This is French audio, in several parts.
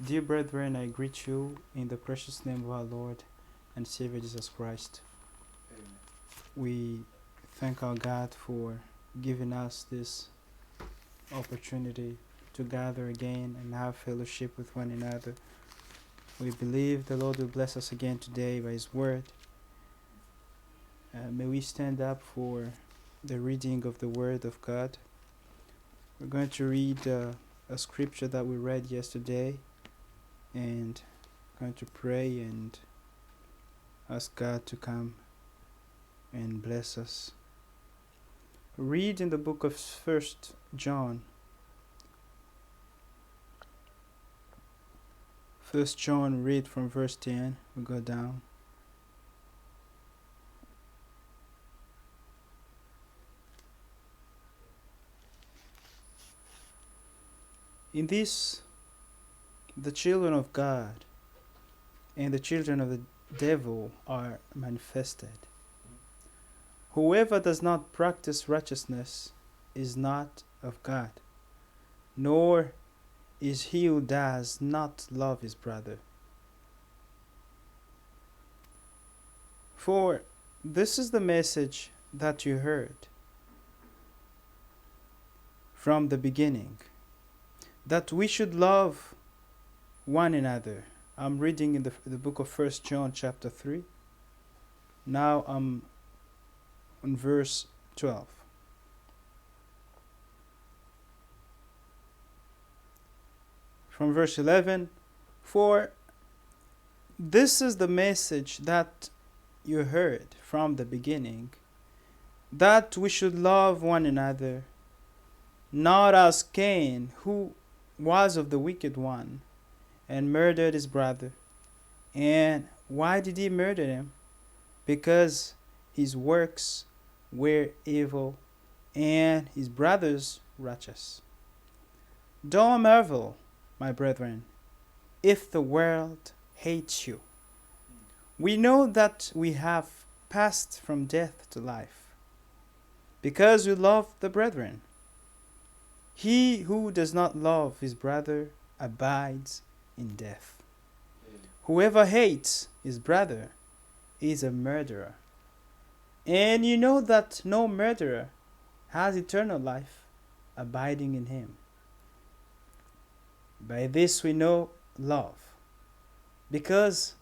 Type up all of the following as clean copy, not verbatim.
Dear brethren, I greet you in the precious name of our Lord and Savior Jesus Christ. Amen. We thank our God for giving us this opportunity to gather again and have fellowship with one another. We believe the Lord will bless us again today by His word. May we stand up for the reading of the word of God. We're going to read a scripture that we read yesterday and going to pray and ask God to come and bless us. Read in the book of 1 John. 1 John, read from verse 10. We go down. In this, the children of God and the children of the devil are manifested. Whoever does not practice righteousness is not of God, nor is he who does not love his brother. For this is the message that you heard from the beginning, that we should love one another. I'm reading in the book of 1 John chapter 3. Now I'm on verse 12. From verse 11, for this is the message that you heard from the beginning, that we should love one another, not as Cain, who was of the wicked one, and murdered his brother. And why did he murder him? Because his works were evil, and his brothers righteous. Don't marvel, my brethren, if the world hates you. We know that we have passed from death to life, because we love the brethren. He who does not love his brother abides in death. Whoever hates his brother is a murderer. And you know that no murderer has eternal life abiding in him. By this we know love, because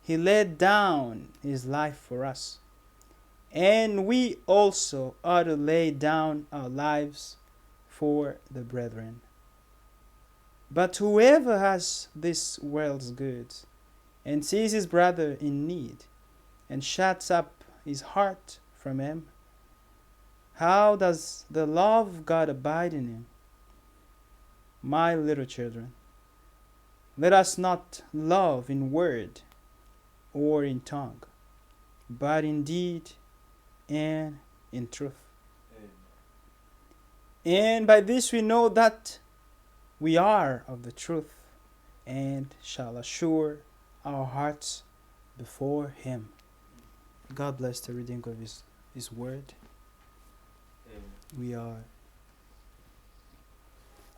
he laid down his life for us. And we also ought to lay down our lives for the brethren. But whoever has this world's goods and sees his brother in need and shuts up his heart from him, how does the love of God abide in him? My little children, let us not love in word or in tongue, but in deed and in truth. And by this we know that we are of the truth, and shall assure our hearts before Him. God bless the reading of His word. We are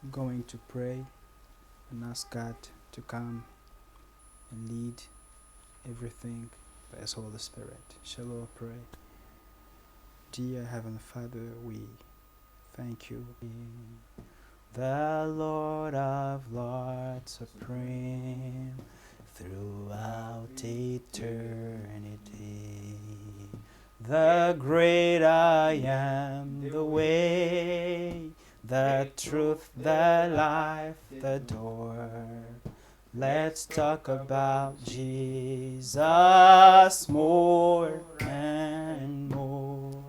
going to pray and ask God to come and lead everything by His Holy Spirit. Shall we pray? Dear Heavenly Father, we thank you. The Lord of Lords, supreme throughout eternity. The great I am, the way, the truth, the life, the door. Let's talk about Jesus more and more.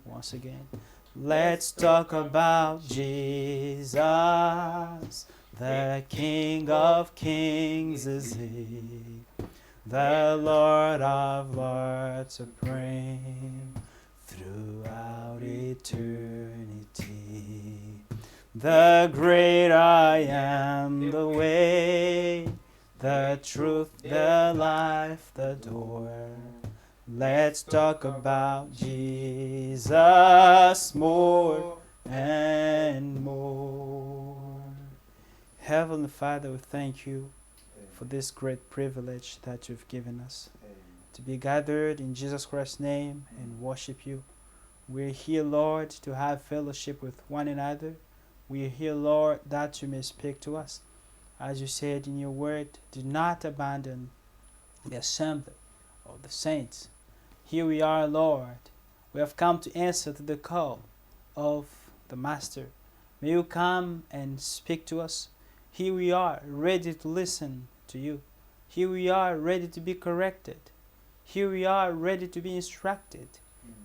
Once again. Let's talk about Jesus, the King of Kings is He, the Lord of Lords supreme throughout eternity. The great I am, the way, the truth, the life, the door. Let's talk about Jesus more and more. Heavenly Father, we thank you for this great privilege that you've given us to be gathered in Jesus Christ's name and worship you. We're here, Lord, to have fellowship with one another. We're here, Lord, that you may speak to us. As you said in your word, do not abandon the assembly of the saints. Here we are, Lord. We have come to answer to the call of the Master. May you come and speak to us. Here we are, ready to listen to you. Here we are, ready to be corrected. Here we are, ready to be instructed.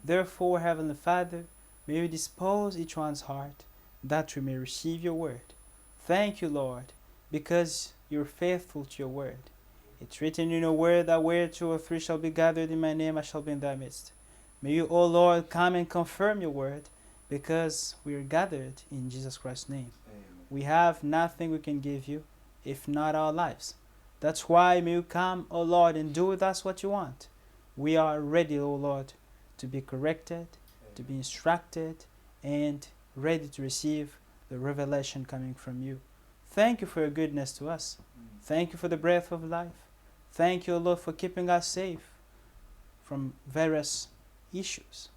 Therefore, Heavenly Father, may you dispose each one's heart that we may receive your word. Thank you, Lord, because you're faithful to your word. It's written in your word that where two or three shall be gathered in my name, I shall be in their midst. May you, O Lord, come and confirm your word, because we are gathered in Jesus Christ's name. Amen. We have nothing we can give you, if not our lives. That's why may you come, O Lord, and do with us what you want. We are ready, O Lord, to be corrected, to be instructed, and ready to receive the revelation coming from you. Thank you for your goodness to us. Thank you for the breath of life. Thank you, O Lord, for keeping us safe from various issues.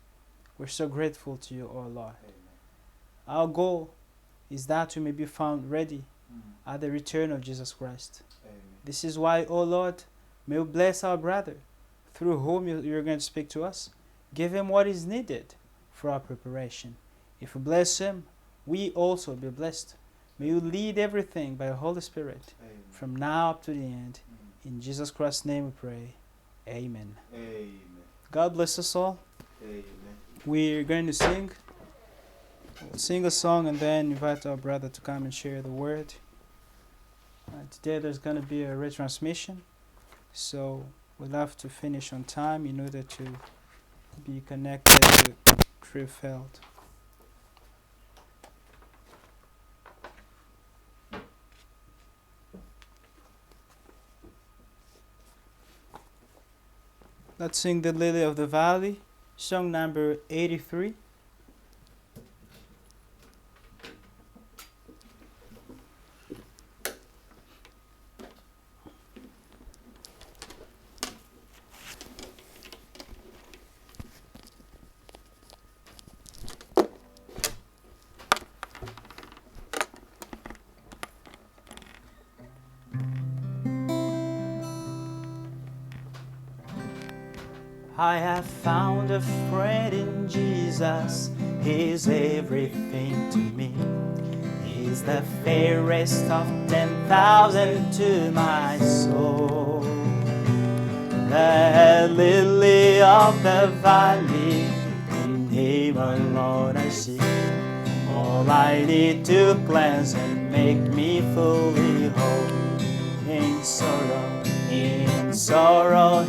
We're so grateful to you, O Lord. Amen. Our goal is that we may be found ready at the return of Jesus Christ. Amen. This is why, O Lord, may you bless our brother, through whom you're going to speak to us. Give him what is needed for our preparation. If we bless him, we also be blessed. May you lead everything by the Holy Spirit Amen. from now up to the end. In Jesus Christ's name we pray. Amen. Amen. God bless us all. Amen. We're going to sing. We'll sing a song and then invite our brother to come and share the word. Today there's going to be a retransmission, so we'll have to finish on time in order to be connected to Krefeld. Let's sing the Lily of the Valley, song number 83. I have found a friend in Jesus, He's everything to me. He's the fairest of 10,000 to my soul, the lily of the valley, in Him alone I see. All I need to cleanse and make me fully whole. In sorrow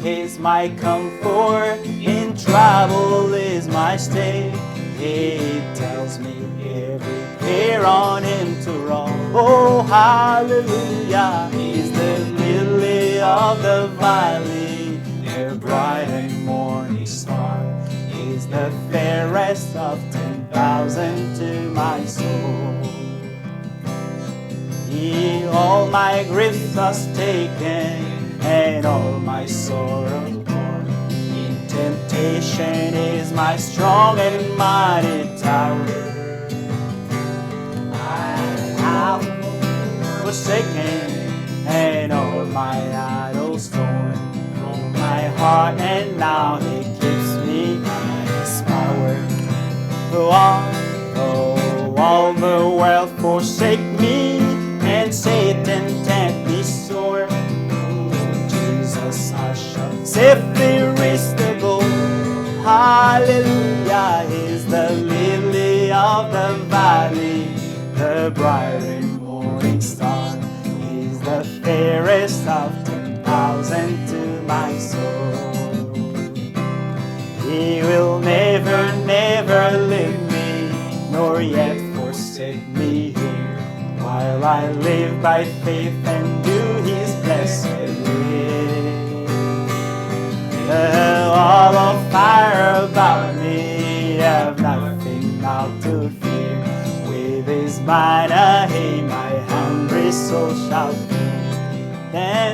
He's my comfort, in trouble is my stay. He tells me every care on Him to roll. Oh, hallelujah! He's the lily of the valley, the bright and morning star. He's the fairest of 10,000 to my soul. He all my griefs has taken, and all my sorrow borne. In temptation is my strong and mighty tower. I have forsaken, and all my idols torn from my heart, and now He keeps me by His power. Though all the world forsake me, and Satan tempt me sore, Jesus I shall safely reach the goal. Hallelujah, He's the lily of the valley, the bright and morning star. He's the fairest of 10,000 to my soul. He will never, never leave me, nor yet forsake me here, while I live by faith and do His blessed will. The wall of fire about me, have nothing now to fear. With His banner, He my hungry soul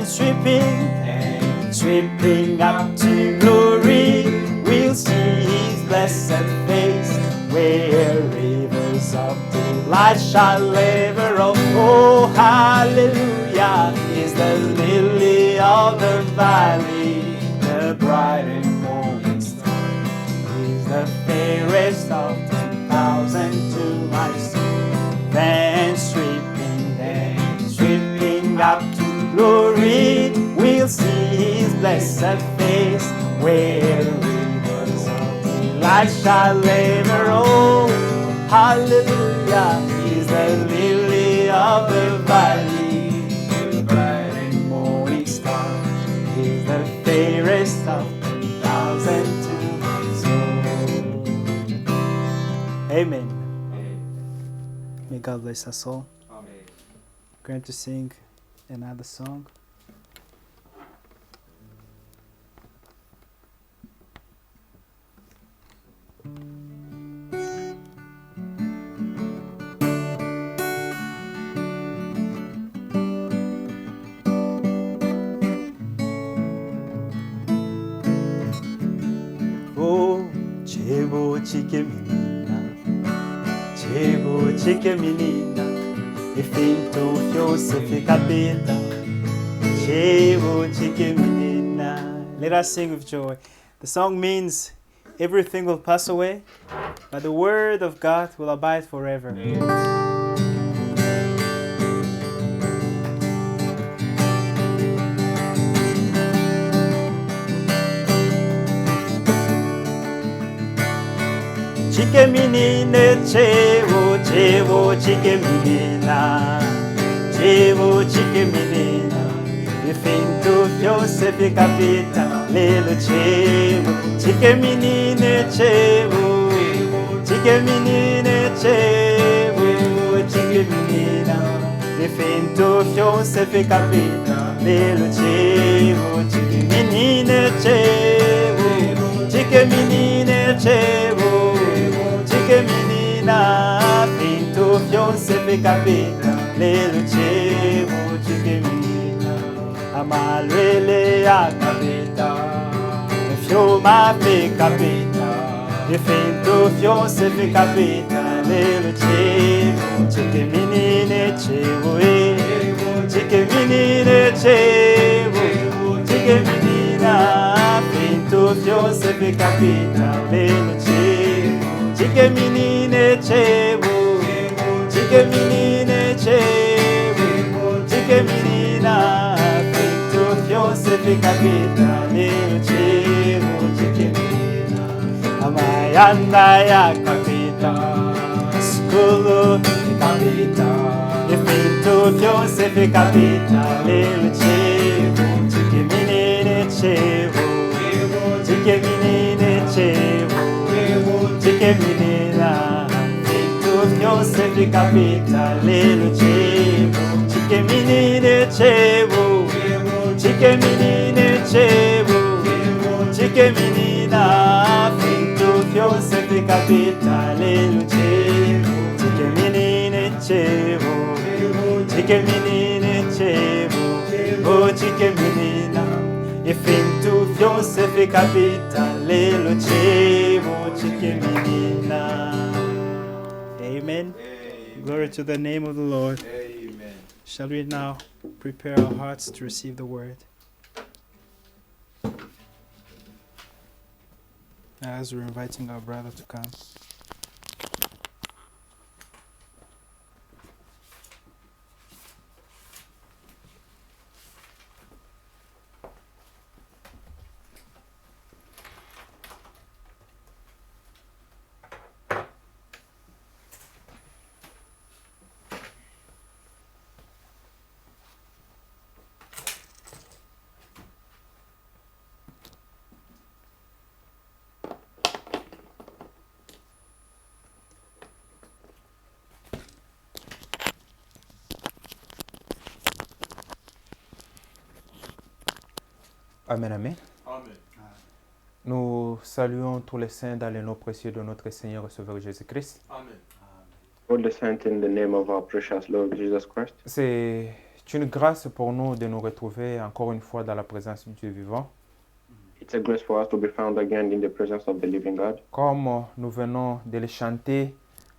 then sweeping up to glory, we'll see his blessed face, where rivers of delight shall ever roll. Oh, hallelujah, is the lily of the valley, the bright and morning star, is the fairest of 10,000 to my soul. Then sweeping up to glory, we'll see his blessed face, where rivers of delight shall ever roll. Hallelujah, is the lily of the valley, the bright and morning star, is the fairest of 10,000 to my soul. Amen. May God bless us all. Amen. I'm going to sing another song. Oh, chebo chike menina, e finto fiosse fi capita. Chebo chike menina. Let us sing with joy. The song means everything will pass away, but the word of God will abide forever. Chike menina, chebo chike menina, chebo chike menina, e finto fiosse fi capita. Lelo chebo chike menina, chebo chike menina, chebo chike menina, e finto fiosse fi capita. Lelo chebo chike menina, chebo chike menina, chebo chike menina, finto fiosse fi capita. Lelo chebo chike menina, amalwele ya capita, fiuma fi capita, e finto fiosse fi capita. Lelo chebo chike menina, chebo chike menina, chebo chike menina, finto fiosse fi capita. Lelo chebo chike menina, chebo chike menina, chebo chike menina, finto fiosse fi capita. Lelo chebo chike menina, amayanda ya capita, skulu fi capita, e finto fiosse fi capita. Lelo chebo chike menina, chebo chike menina, chebo chike menina, finto fiosse fi capita. Lelo chebo chike menina, chebo chike menina, chebo chike menina, finto fiosse fi capita. Lelo chebo chike menina, chebo chike menina, chebo oh chike menina, e finto fiosse fi capita. Lelo chebo chike menina. Amen. Glory to the name of the Lord. Amen. Shall we now prepare our hearts to receive the word? As we're inviting our brother to come. Amen, amen. Amen. Nous saluons tous les saints dans le nom précieux de notre Seigneur et Sauveur Jésus-Christ. Amen. All the saints in the name of our precious Lord Jesus Christ. C'est C'est une grâce pour nous de nous retrouver encore une fois dans la présence du Dieu vivant. It's a grace for us to be found again in the presence of the living God. Comme nous venons de le chanter,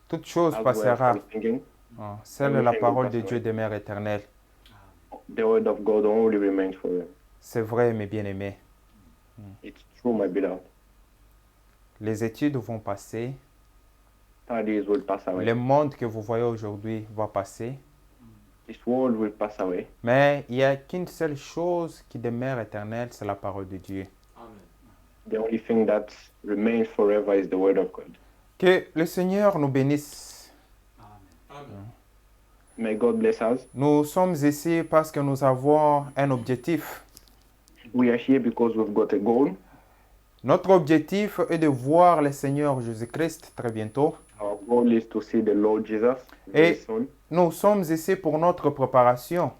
toute chose As we passera. are singing, Seule la Everything will parole pass de away. Dieu demeure éternelle. the word of God only remains forever. C'est vrai, mes bien-aimés. It's true, my beloved. Les études vont passer. Studies will pass away. Le monde que vous voyez aujourd'hui va passer. This world will pass away. Mais il n'y a qu'une seule chose qui demeure éternelle, c'est la parole de Dieu. The only thing that remains forever is the word of God. Que le Seigneur nous bénisse. May God bless us. Nous sommes ici parce que nous avons un objectif. We are here because we've got a goal. Notre objectif est de voir le Seigneur Jésus-Christ très bientôt. Our goal is to see the Lord Jesus Et- very soon. Nous sommes ici pour notre préparation.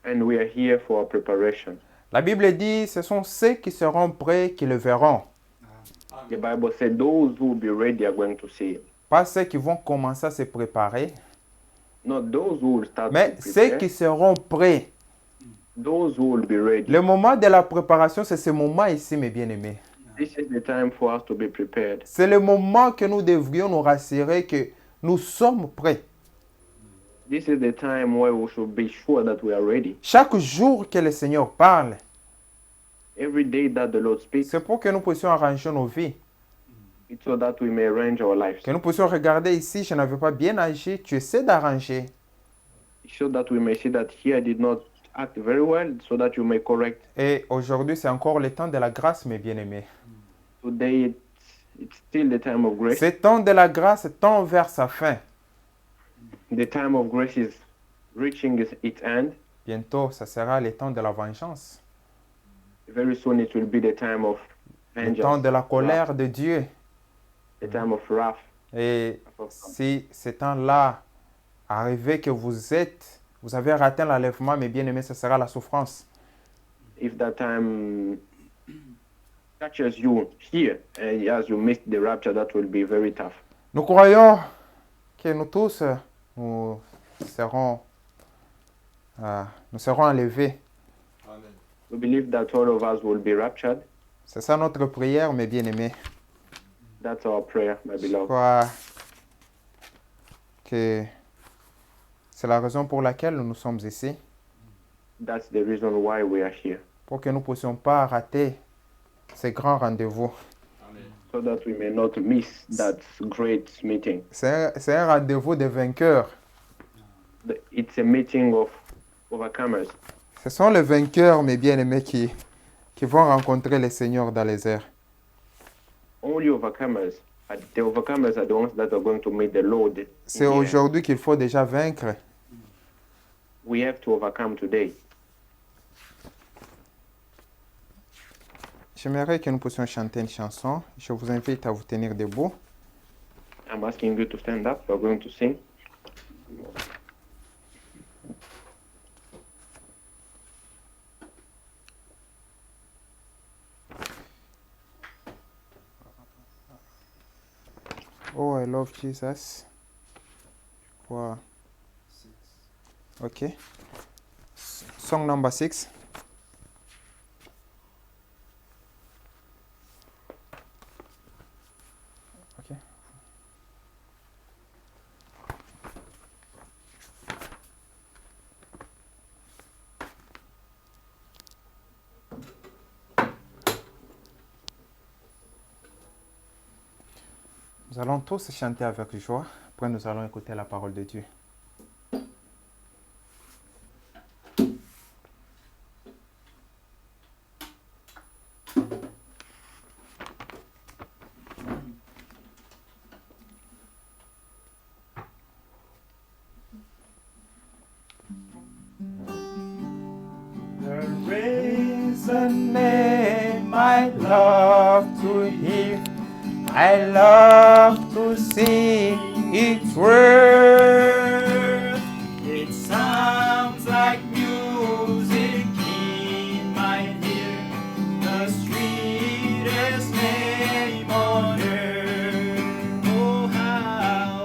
And we are here for our preparation. La Bible dit, ce sont ceux qui seront prêts qui le verront. The Bible said those who will be ready are going to see it. Pas ceux qui vont commencer à se préparer, Not those who will start mais to ceux prepare, qui seront prêts. those who will be ready. Le moment de la préparation, c'est ce moment ici, mes bien-aimés. This is the time for us to be prepared. C'est le moment que nous devrions nous rassurer que nous sommes prêts. This is the time where we should be sure that we are ready. Chaque jour que le Seigneur parle, Every day that the Lord speaks, c'est pour que nous puissions arranger nos vies. it's so that we may arrange our lives. Que nous puissions regarder ici, je n'avais pas bien agi, tu essaies d'arranger. So that we may see that here I did not act very well, so that you may correct. Et aujourd'hui, c'est encore le temps de la grâce, mes bien-aimés. Today it's still the time of grace. Ce temps de la grâce tend vers sa fin. The time of grace is reaching its end. Bientôt, ça sera le temps de la vengeance. Very soon it will be the time of Le temps vengeance, de la colère de Dieu. the time of wrath. Et si ce temps-là arrive que vous avez raté l'enlèvement, mes bien-aimés, ce sera la souffrance. If that time touches you here, and as you missed the rapture, that will be very tough. Nous croyons que nous tous, nous serons enlevés. We believe that all of us will be raptured. C'est ça notre prière, mes bien-aimés. That's our prayer, my Je beloved. crois que c'est la raison pour laquelle nous sommes ici, That's the reason why we are here, pour que nous ne puissions pas rater ces grands rendez-vous. so that we may not miss that great meeting. C'est un rendez-vous de vainqueurs. It's a meeting of overcomers. Ce sont les vainqueurs, mes bien-aimés, qui vont rencontrer le Seigneur dans les airs. Only overcomers. The overcomers are the ones that are going to meet the Lord. in C'est the air. aujourd'hui qu'il faut déjà vaincre. We have to overcome today. J'aimerais que nous puissions chanter une chanson. Je vous invite à vous tenir debout. I'm asking you to stand up. We're going to sing. Oh, I love Jesus. Wow. Okay. Song number 6. Okay. Nous allons tous chanter avec joie. Après, nous allons écouter la parole de Dieu. The risen name I love to hear. I love to sing its word. It sounds like music in my ear, the sweetest name on earth.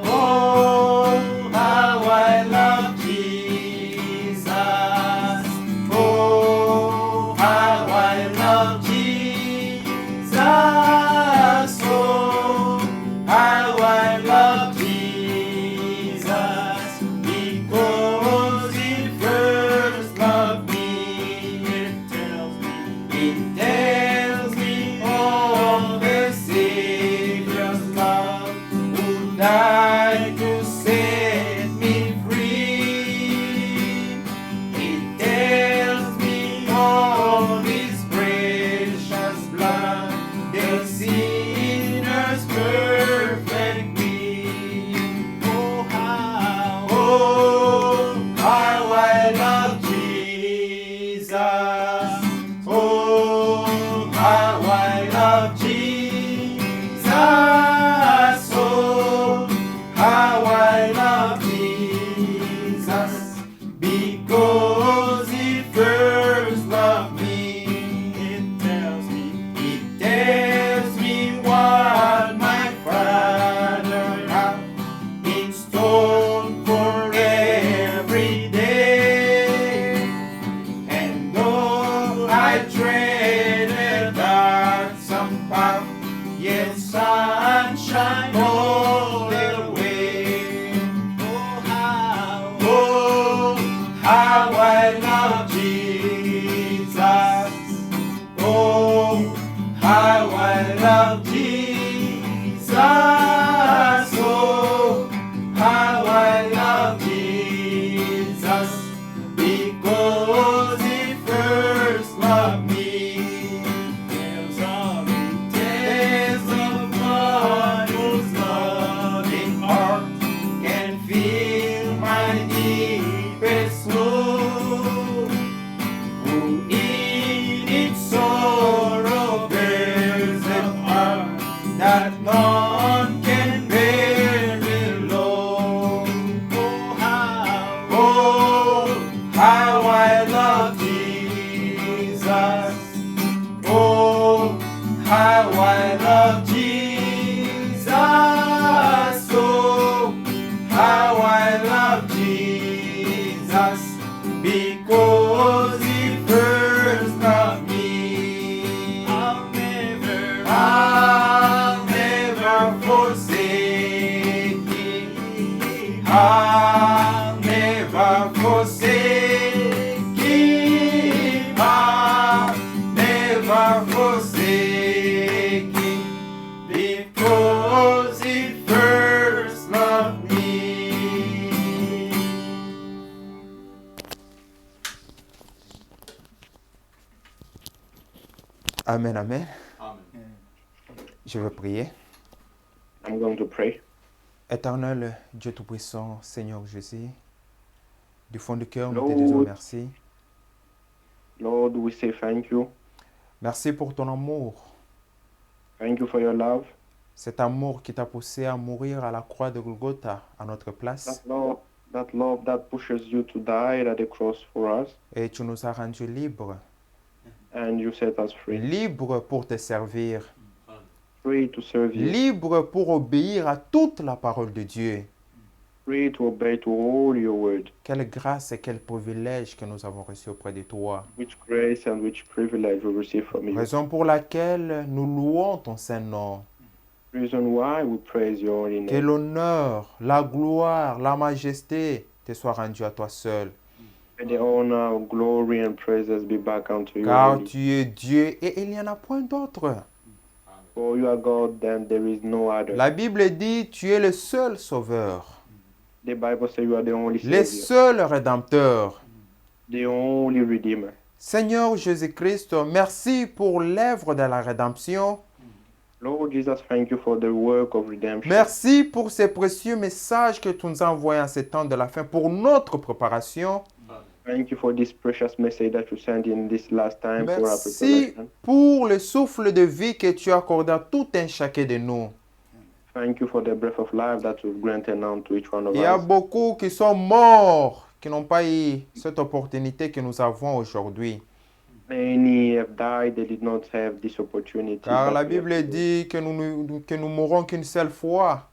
Oh, how I love Jesus. Jesus. Oh, how I love Jesus. Oh, how I love Jesus. Because he first loved me. It tells me what my Father has in store for every day. And though I tread a darksome path, yet sunshine all the way. Oh, how I love Jesus. Oh, how I love Jesus. Oh, how I love Jesus. Because he first loved me. Tales of one whose loving heart can feel my deepest woe. Who in its sorrow bears a heart that none can bear alone. Oh, how I love Jesus. Oh, how I love Jesus. Oh, how I love Jesus. Because he first loved me. I'll never forsake him. I'll never forsake him. I'll never forsake him. Because he first loved me. Amen, amen. Je vais prier. I'm going to pray. Éternel Dieu Tout-Puissant, Seigneur Jésus, du fond du cœur, nous Lord. te disons merci. Lord, we say thank you. Merci pour ton amour. Thank you for your love. Cet amour qui t'a poussé à mourir à la croix de Golgotha à notre place. That love that pushes you to die at the cross for us. Et tu nous as rendus libres. And you set us free. Libres pour te servir. Free to serve you. Libres pour obéir à toute la parole de Dieu. Free to obey to all your word. Quelle grâce et quel privilège que nous avons reçu auprès de toi. Which grace and which privilege we receive from you. Raison pour laquelle nous louons ton saint nom. Reason why we praise your holy Que name. l'honneur, la gloire, la majesté te soient rendus à toi seul. May the honor, glory and praises be back unto you. Car only. tu es Dieu et il n'y en a point d'autre. For you are God, then there is no other. La Bible dit tu es le seul sauveur, The Bible says you are the only le Savior, seul rédempteur. the only Redeemer. Seigneur Jésus-Christ, merci pour l'œuvre de la rédemption. Lord Jesus, thank you for the work of redemption. Merci pour ces précieux messages que tu nous as envoyés en ces temps de la fin pour notre préparation. Thank you for this precious message that you sent in this last time for our Merci preparation. pour le souffle de vie que tu as accordé à tout un chacun de nous. Thank you for the breath of life that you've granted unto each one of Il y a us. beaucoup qui sont morts, qui n'ont pas eu cette opportunité que nous avons aujourd'hui. Many have died, they did not have this opportunity. Car that la we have Bible today. dit que nous mourrons qu'une seule fois.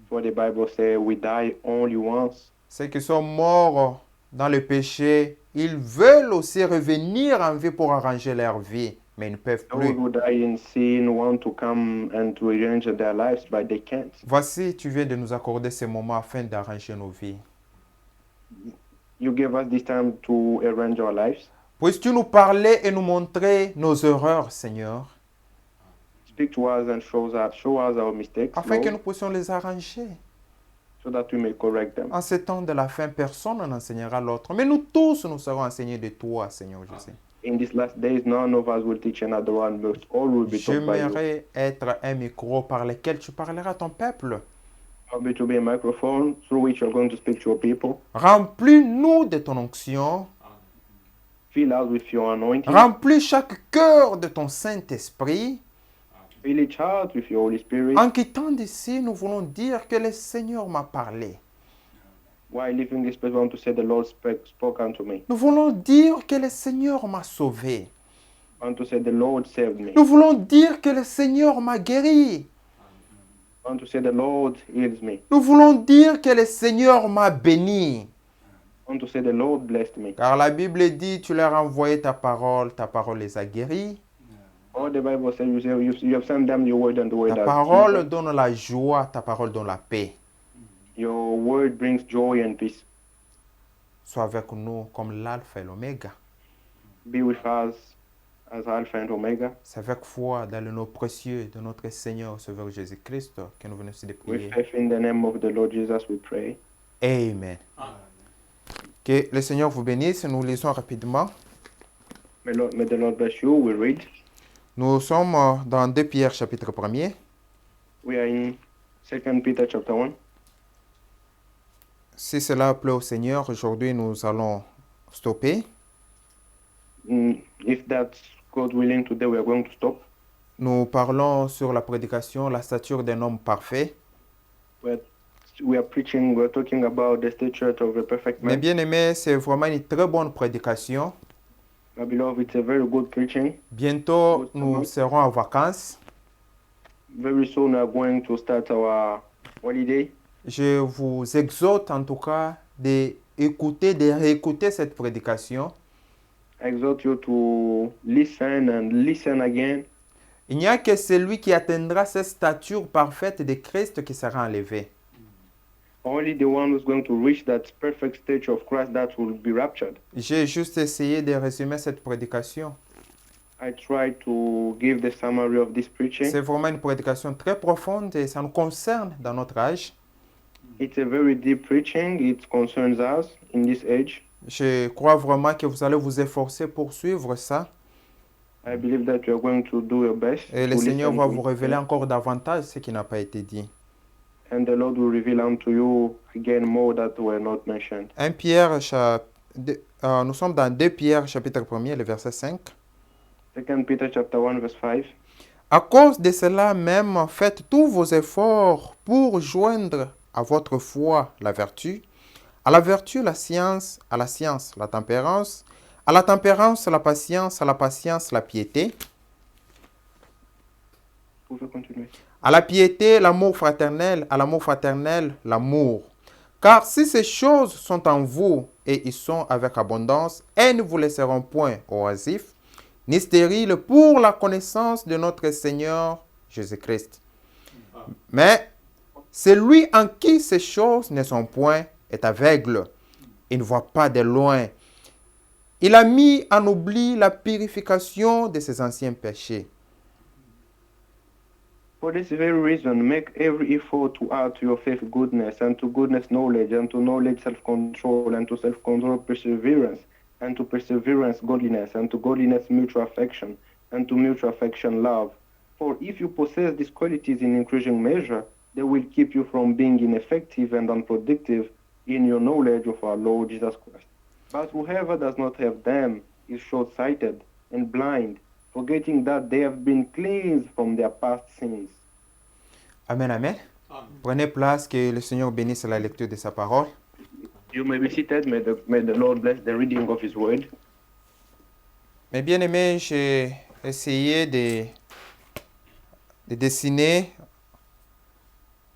For the Bible says we die only once. Ceux qui sont morts dans le péché, ils veulent aussi revenir en vie pour arranger leur vie, mais ils ne peuvent Those plus. who die in sin want to come and to arrange their lives, but they can't. Voici, tu viens de nous accorder ce moment afin d'arranger nos vies. You gave us this time to arrange our lives. Puisses-tu nous parler et nous montrer nos erreurs, Seigneur, Speak to us and show us our mistakes, afin que Lord, nous puissions les arranger. so that we may correct them. En ce temps de la fin, personne n'enseignera l'autre, mais nous tous, nous serons enseignés de toi, Seigneur Jésus. In these last days, none of us will teach another one, but all will be taught by you. J'aimerais être un micro par lequel tu parleras à ton peuple. Help me to be a microphone through which you're going to speak to your people. Remplis-nous de ton onction fill us with your anointing. Remplis chaque cœur de ton Saint-Esprit. Fill each heart with your Holy Spirit. En quittant d'ici, nous voulons dire que le Seigneur m'a parlé. While leaving this place, I want to say the Lord spoke unto me. Nous voulons dire que le Seigneur m'a sauvé. I want to say the Lord saved me. Nous voulons dire que le Seigneur m'a guéri. I want to say the Lord heals me. Nous voulons dire que le Seigneur m'a béni. I want to say the Lord blessed me. Car la Bible dit, tu leur as envoyé ta parole les a guéris. All the Bible says you have sent them your word and the word Ta has parole healed them. donne la joie, ta parole donne la paix. Your word brings joy and peace. Sois avec nous comme l'alpha et l'oméga. Be with us as Alpha and Omega. C'est avec foi dans le nom précieux de notre Seigneur Sauveur Jésus-Christ que nous venons de prier. With faith in the name of the Lord Jesus we pray. Amen. Que le Seigneur vous bénisse. Nous lisons rapidement. May the Lord bless you. We read. Nous sommes dans 2 Pierre chapitre 1er. We are in 2 Peter chapter 1. Si cela plaît au Seigneur, aujourd'hui nous allons stopper. If that's God willing, today we are going to stop. Nous parlons sur la prédication, la stature d'un homme parfait. We are talking about the stature of a perfect Mais man. bien aimé, c'est vraiment une très bonne prédication. My beloved, it's a very good preaching. Bientôt, nous serons en vacances. Very soon we are going to start our holiday. Je vous exhorte en tout cas de réécouter cette prédication. I exhort you to listen and listen again. Il n'y a que celui qui atteindra cette stature parfaite de Christ qui sera enlevé. Only the one who's going to reach that perfect stage of Christ that will be raptured. J'ai juste essayé de résumer cette prédication. I try to give the summary of this preaching. C'est vraiment une prédication très profonde et ça nous concerne dans notre âge. It's a very deep preaching. It concerns us in this age. Je crois vraiment que vous allez vous efforcer pour suivre ça. I believe that you are going to do your best. Et le to Seigneur listen va to vous it. révéler encore davantage ce qui n'a pas été dit. And the Lord will reveal unto you again more that were not mentioned. Nous sommes dans 2 Pierre chapitre 1er, le verset 5. 2 Peter chapter 1 verse 5. À cause de cela même, faites tous vos efforts pour joindre à votre foi la vertu, à la vertu la science, à la science la tempérance, à la tempérance la patience, à la patience la piété, Vous pouvez continuer. à la piété l'amour fraternel, à l'amour fraternel l'amour. Car si ces choses sont en vous et y sont avec abondance, elles ne vous laisseront point oisifs, ni stériles pour la connaissance de notre Seigneur Jésus-Christ. Mais celui en qui ces choses ne sont point est aveugle. Il ne voit pas de loin. Il a mis en oubli la purification de ses anciens péchés. For this very reason, make every effort to add to your faith goodness, and to goodness knowledge, and to knowledge self-control, and to self-control perseverance, and to perseverance godliness, and to godliness mutual affection, and to mutual affection love. For if you possess these qualities in increasing measure, they will keep you from being ineffective and unproductive in your knowledge of our Lord Jesus Christ. But whoever does not have them is short-sighted and blind, forgetting that they have been cleansed from their past sins. Amen, amen. Prenez place, que le Seigneur bénisse la lecture de sa parole. You may be seated. May the Lord bless the reading of His word. Mais bien aimé, j'ai essayé de dessiner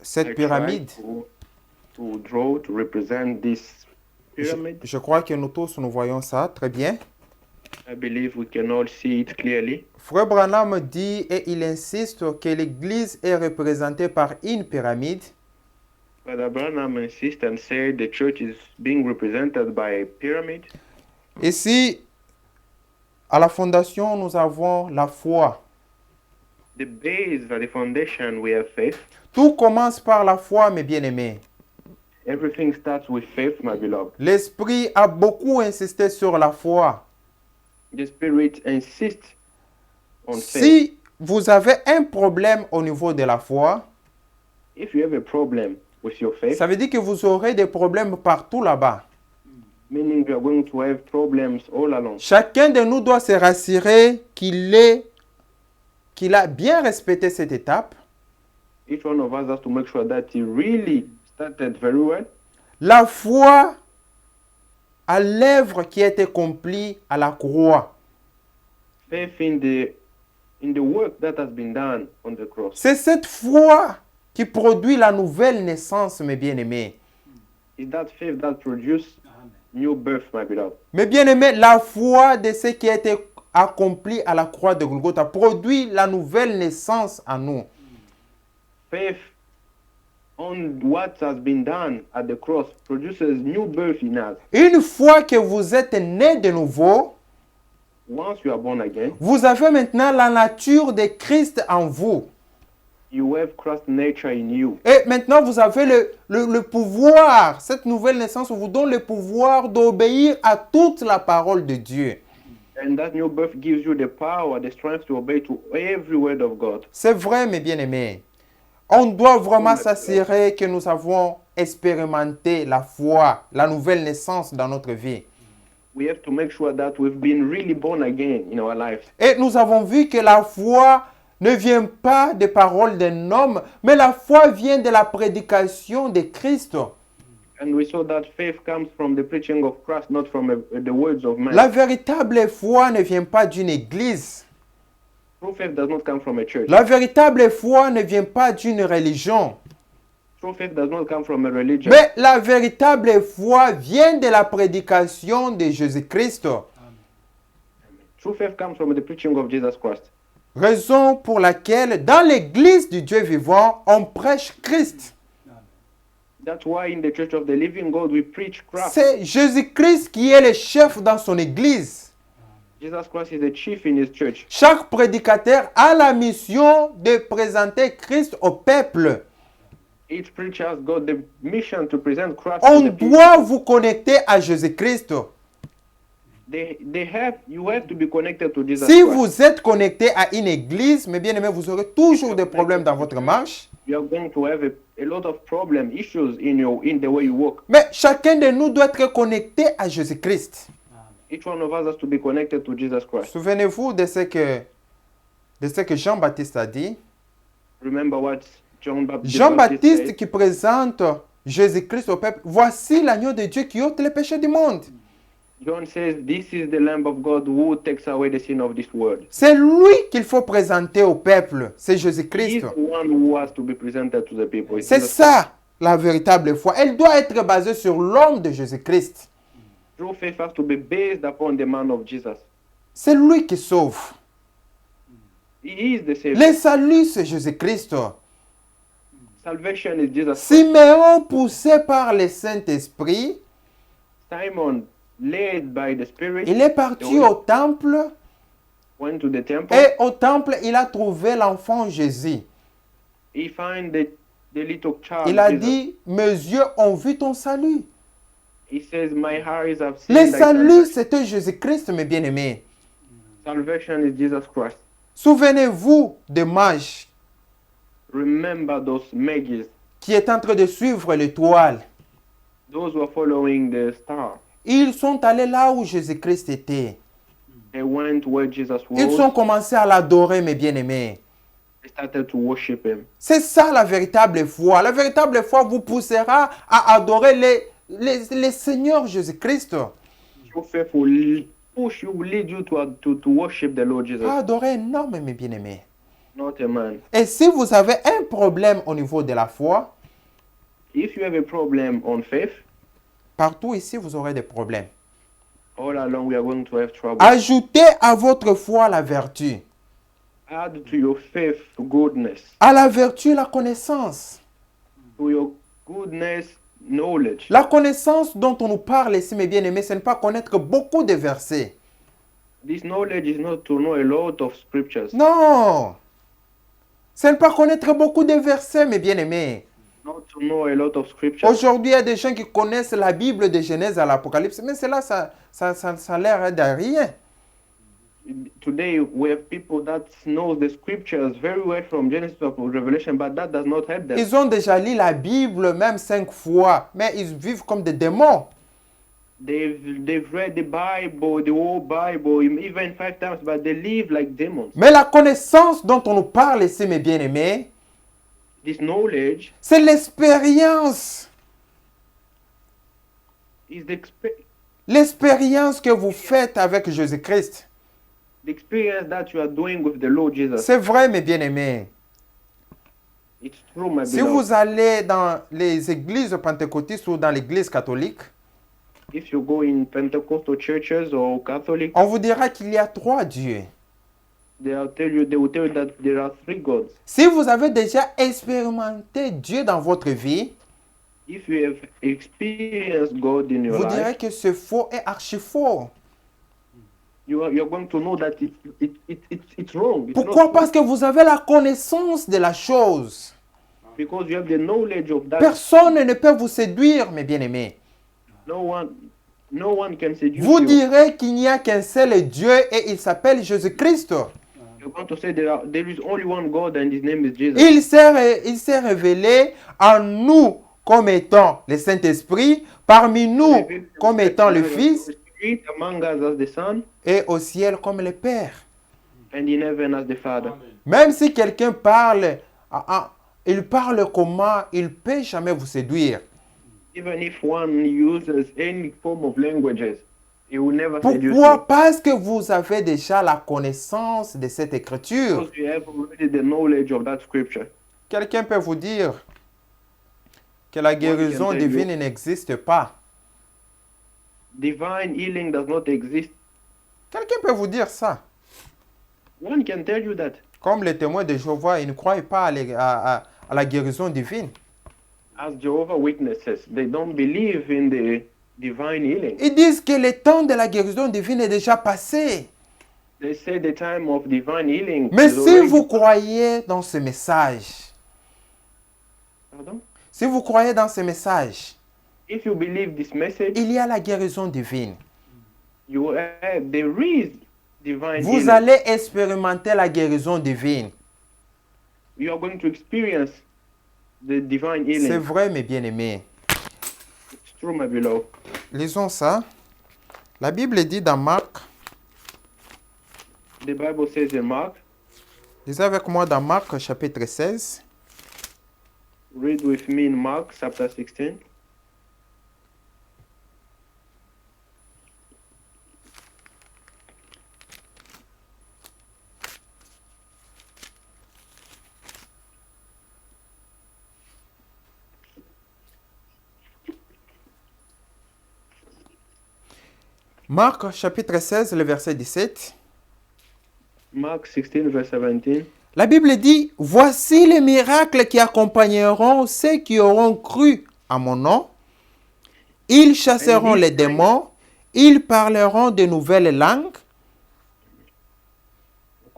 cette I pyramide. tried to draw, to represent this pyramid. Je crois que nous tous, nous voyons ça très bien. I believe we can all see it clearly. Frère Branham dit et il insiste que l'Église est représentée par une pyramide. Father Branham insists and said the church is being represented by a pyramid. Ici, à la fondation, nous avons la foi. The base, the foundation, we have faith. Tout commence par la foi, mes bien-aimés. Everything starts with faith, my beloved. L'Esprit a beaucoup insisté sur la foi. The Spirit insists on faith. Si vous avez un problème au niveau de la foi, If you have a problem with your faith, ça veut dire que vous aurez des problèmes partout là-bas. meaning you are going to have problems all along. Chacun de nous doit se rassurer qu'il a bien respecté cette étape. Each one of us has to make sure that he really started very well. La foi à l'œuvre qui a été accomplie à la croix. Faith in the work that has been done on the cross. C'est cette foi qui produit la nouvelle naissance, mes bien-aimés. It's that faith that produces new birth, my beloved. Mes bien-aimés, la foi de ce qui a été accompli à la croix de Golgotha produit la nouvelle naissance en nous. Faith on what has been done at the cross produces new birth in us. Une fois que vous êtes né de nouveau, Once you are born again, vous avez maintenant la nature de Christ en vous. you have Christ's nature in you. Et maintenant, vous avez le pouvoir. Cette nouvelle naissance vous donne le pouvoir d'obéir à toute la parole de Dieu. And that new birth gives you the power, the strength to obey to every word of God. C'est vrai, mes bien-aimés. On doit vraiment s'assurer que nous avons expérimenté la foi, la nouvelle naissance dans notre vie. We have to make sure that we've been really born again in our lives. Et nous avons vu que la foi ne vient pas des paroles d'un homme, mais la foi vient de la prédication de Christ. And we saw that faith comes from the preaching of Christ, not from the words of man. La véritable foi ne vient pas d'une église. True faith does not come from a church. La véritable foi ne vient pas d'une religion. True faith does not come from a religion. Mais la véritable foi vient de la prédication de Jésus-Christ. True faith comes from the preaching of Jesus Christ. Raison pour laquelle dans l'église du Dieu vivant, on prêche Christ. That's why in the church of the living God we preach Christ. C'est Jésus-Christ qui est le chef dans son église. Jesus Christ is the chief in his church. Chaque prédicateur a la mission de présenter Christ au peuple. Each preacher has got the mission to present Christ On to the people. doit vous connecter à Jésus-Christ. You have to be connected to Jesus Si Christ. vous êtes connecté à une église, mes bien-aimés, vous aurez toujours des problèmes dans votre marche. You are going to have a lot of problem, issues in the way you walk. Mais chacun de nous doit être connecté à Jésus-Christ. Each one of us has to be connected to Jesus Christ. Souvenez-vous de ce que Jean-Baptiste a dit. Remember what Jean-Baptiste Jean-Baptiste said? qui présente Jésus-Christ au peuple. Voici l'agneau de Dieu qui ôte les péchés du monde. John says, "This is the Lamb of God who takes away the sin of this world." C'est lui qu'il faut présenter au peuple. C'est He is Jésus-Christ. the one who has to be presented to the people. It's C'est Jesus ça la véritable foi. Elle doit être basée sur l'homme de Jésus-Christ. Christ. True faith has to be based upon the man of Jesus. C'est lui qui sauve. He is the Savior. Le salut, c'est Jésus-Christ. Salvation is Jesus Christ. Siméon, poussé par le Saint-Esprit, Simon, led by the Spirit, il est parti au temple went to the temple. et au temple, il a trouvé l'enfant Jésus. He found the little child. Il a Jesus. dit, mes yeux ont vu ton salut. He says, "My eyes have seen Le thy salut, salvation." c'était Jésus-Christ, mes bien-aimés. Salvation is Jesus Christ. Souvenez-vous des mages Remember those mages, qui étaient en train de suivre l'étoile. those who are following the star. Ils sont allés là où Jésus-Christ était. They went where Jesus was. Ils ont commencé à l'adorer, mes bien-aimés. They started to worship him. C'est ça la véritable foi. La véritable foi vous poussera à adorer le Seigneur Jésus-Christ. True faith will push you, will lead you to worship the Lord Jesus, Pas adorer un homme, mes bien-aimés. not a man. Et si vous avez un problème au niveau de la foi, If you have a problem on faith, partout ici, vous aurez des problèmes. all along we are going to have trouble. Ajoutez à votre foi la vertu. Add to your faith goodness, À la vertu, la connaissance. to your goodness knowledge. La connaissance dont on nous parle ici, mes bien-aimés, ce n'est pas connaître beaucoup de versets. This knowledge is not to know a lot of scriptures, Non. Ce n'est pas connaître beaucoup de versets, mes bien-aimés. not to know a lot of scriptures. Aujourd'hui, il y a des gens qui connaissent la Bible de Genèse à l'Apocalypse, mais cela, ça a l'air de rien. Today we have people that knows the scriptures very well from Genesis to Revelation, but that does not help them. Ils ont déjà lu la Bible même 5 fois, mais ils vivent comme des démons. they've read the Bible, the whole Bible, even 5 times, but they live like demons. Mais la connaissance dont on nous parle ici, mes bien-aimés, This knowledge c'est l'expérience. is L'expérience que vous faites avec Jésus-Christ. the experience that you are doing with the Lord Jesus. C'est vrai, mes bien-aimés. It's true, my Si beloved. vous allez dans les églises pentecôtistes ou dans l'église catholique, If you go in Pentecostal churches or Catholic, on vous dira qu'il y a 3 dieux. they will tell you that there are 3 gods. Si vous avez déjà expérimenté Dieu dans votre vie, If you have experienced God in your vous life, direz que ce faux est archi faux. you're going to know that it's wrong. It's Pourquoi? not Parce que vous avez la connaissance de la chose. because you have the knowledge of that. Personne ne peut vous séduire, mes bien-aimés. No one can seduce Vous you. direz qu'il n'y a qu'un seul Dieu et il s'appelle Jésus-Christ. You're going to say there is only one God and his name is Jesus. Il s'est révélé en nous comme étant le Saint-Esprit, parmi nous comme étant le Fils Among us as the Son, et au ciel comme le Père. and in heaven as the Father. Même si quelqu'un parle, il parle comment, il ne peut jamais vous séduire. Even if one uses any form of languages, he will never seduce you. Pourquoi? Parce que vous avez déjà la connaissance de cette écriture. Because you have already the knowledge of that scripture. Quelqu'un peut vous dire que la guérison tell you. divine n'existe pas. Divine healing does not exist. Quelqu'un peut vous dire ça. One can tell you that. Comme les témoins de Jéhovah, ils ne croient pas à la guérison divine. As Jehovah Witnesses, they don't believe in the divine healing. Ils disent que le temps de la guérison divine est déjà passé. They say the time of divine healing Mais is si already- vous croyez dans ce message, Pardon? si vous croyez dans ce message, If you believe this message, il y a la guérison divine. there is divine Vous healing. allez expérimenter la guérison divine. You are going to experience the divine C'est healing. vrai, mes bien-aimés. It's true, my beloved. Lisons ça. La Bible dit dans Marc, The Bible says in Mark, lisez avec moi dans Marc chapitre 16. read with me in Mark chapter 16. Marc chapitre 16, le verset 17. Mark 16, verse 17. La Bible dit, voici les miracles qui accompagneront ceux qui auront cru à mon nom. Ils chasseront les démons, ils parleront de nouvelles langues,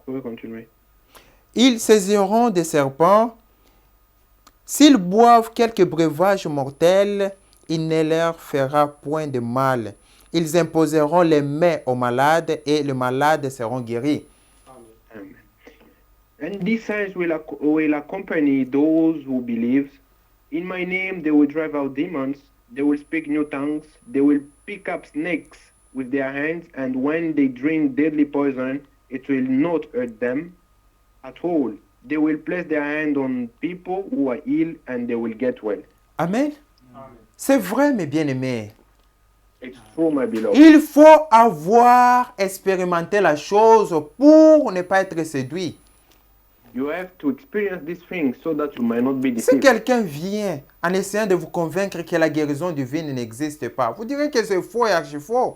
We'll continue. ils saisiront des serpents. S'ils boivent quelques breuvages mortels, il ne leur fera point de mal. Ils imposeront les mains aux malades et les malades seront guéris. Amen. And these signs will accompany those who believe. In my name they will drive out demons. They will speak new tongues. They will pick up snakes with their hands. And when they drink deadly poison, it will not hurt them at all. They will place their hand on people who are ill and they will get well. Amen. C'est vrai, mes bien-aimés. It's true, my beloved. Il faut avoir expérimenté la chose pour ne pas être séduit. You have to experience these things so that you might not be Si deceived. quelqu'un vient en essayant de vous convaincre que la guérison divine n'existe pas, vous direz que c'est faux et archi faux.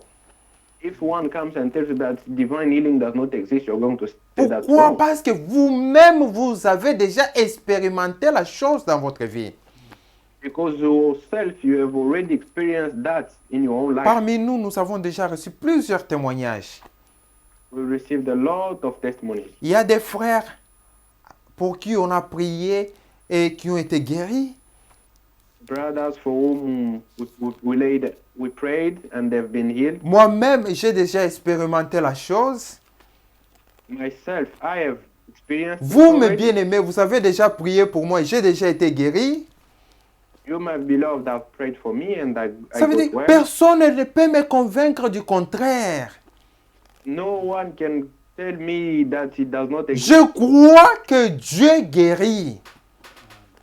If one comes and tells you that divine healing does not exist, you're going to say that's Pourquoi? wrong. Parce que vous-même, vous avez déjà expérimenté la chose dans votre vie. Because yourself, you have already experienced that in your own life. Parmi nous, nous avons déjà reçu plusieurs témoignages. We received a lot of testimonies. Il y a des frères pour qui on a prié et qui ont été guéris. Brothers for whom we prayed and they've been healed. Moi-même, j'ai déjà expérimenté la chose. Myself, I have experienced it Vous, mes already. bien-aimés, vous avez déjà prié pour moi et j'ai déjà été guéri. You, my beloved, have prayed for me and I Ça veut got dire, well. personne ne peut me convaincre du contraire. No one can tell me that it does not exist. Je crois que Dieu guérit.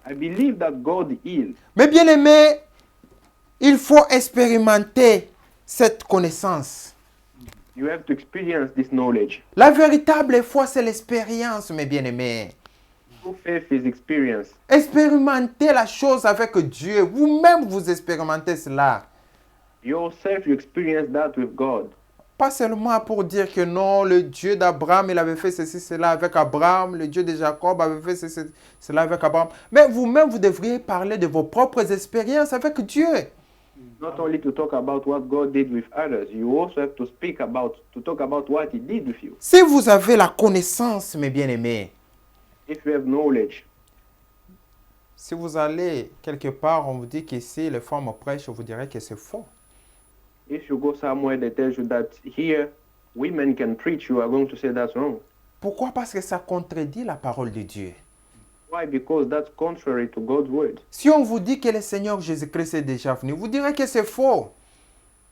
I believe that God heals. Mais bien aimé, il faut expérimenter cette connaissance. You have to experience this knowledge. La véritable foi, c'est l'expérience, mes bien-aimés. True faith is experience. Expérimentez la chose avec Dieu. Vous-même, vous expérimentez cela. Yourself, you experience that with God. Pas seulement pour dire que non, le Dieu d'Abraham, il avait fait ceci, cela avec Abraham. Le Dieu de Jacob avait fait ceci, cela avec Abraham. Mais vous-même, vous devriez parler de vos propres expériences avec Dieu. Not only to talk about what God did with others, you also have to talk about what He did with you. Si vous avez la connaissance, mes bien-aimés, If you have knowledge, si vous allez quelque part, on vous dit qu'ici, les femmes prêchent, vous direz que c'est faux. if you go somewhere that tells you that here women can preach, you are going to say that's wrong. Pourquoi? Parce que ça contredit la parole de Dieu. Why? Because that's contrary to God's word. Si on vous dit que le Seigneur Jésus-Christ est déjà venu, vous direz que c'est faux.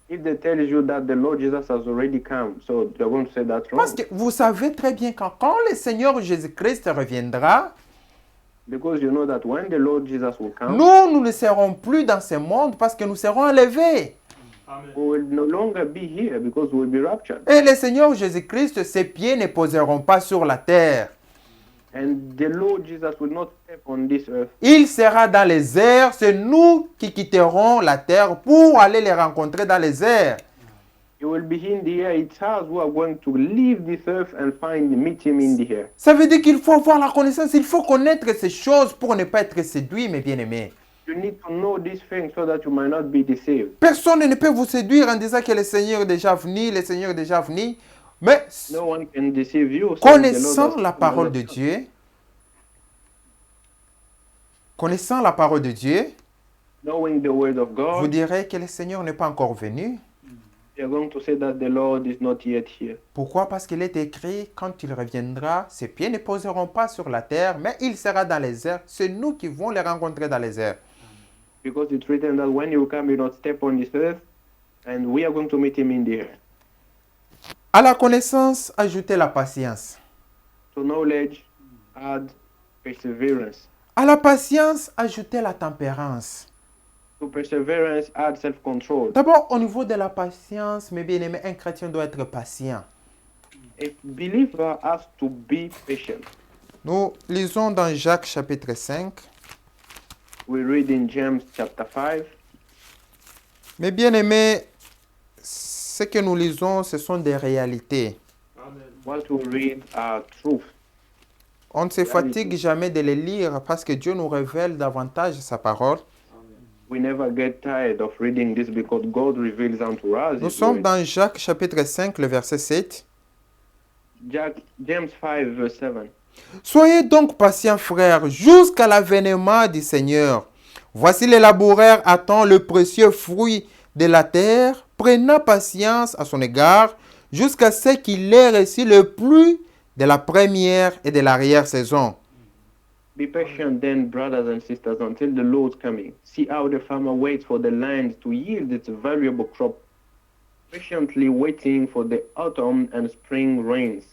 If they tell you that the Lord Jesus has already come, so you're going to say that's wrong. Parce que vous savez très bien que quand le Seigneur Jésus-Christ reviendra, Because you know that when the Lord Jesus will come, nous ne serons plus dans ce monde parce que nous serons enlevés. we will no longer be here because we will be raptured. Et le Seigneur Jésus-Christ, ses pieds ne poseront pas sur la terre. And the Lord Jesus will not step on this earth. Il sera dans les airs. C'est nous qui quitterons la terre pour aller les rencontrer dans les airs. He will be in the air. It's us who are going to leave this earth and meet him in the air. Ça veut dire qu'il faut avoir la connaissance. Il faut connaître ces choses pour ne pas être séduit, mes bien-aimés. You need to know these things so that you might not be deceived. Personne ne peut vous séduire en disant que le Seigneur est déjà venu, le Seigneur est déjà venu. Mais No one can deceive you. saying the Lord connaissant has la come parole and de not come. Dieu, connaissant la parole de Dieu, Knowing the word of vous God, direz que le Seigneur n'est pas encore venu. you're going to say that the Lord is not yet here. Pourquoi? Parce qu'il est écrit, quand il reviendra, ses pieds ne poseront pas sur la terre, mais il sera dans les airs. C'est nous qui vont les rencontrer dans les airs. Because it's written that when you come, you not step on this earth, and we are going to meet him in the air. À la connaissance, ajoutez la patience. To knowledge, add perseverance. À la patience, ajoutez la tempérance. To perseverance, add self-control. D'abord, au niveau de la patience, mes bien-aimés, un chrétien doit être patient. A believer has to be patient. Nous lisons dans Jacques chapitre 5. We read in James chapter 5. Mes bien-aimés, ce que nous lisons, ce sont des réalités. What we read are truth. On ne se fatigue jamais de les lire parce que Dieu nous révèle davantage sa parole. We never get tired of reading this because God reveals unto us Nous His sommes word. dans Jacques chapitre 5, le verset 7. James 5 verse 7. Soyez donc patients, frères, jusqu'à l'avènement du Seigneur. Voici les laboureurs attendent le précieux fruit de la terre, prenant patience à son égard, jusqu'à ce qu'il ait reçu le pluie de la première et de l'arrière-saison. Be patient then, brothers and sisters, until the Lord's coming. See how the farmer waits for the land to yield its valuable crop, patiently waiting for the autumn and spring rains.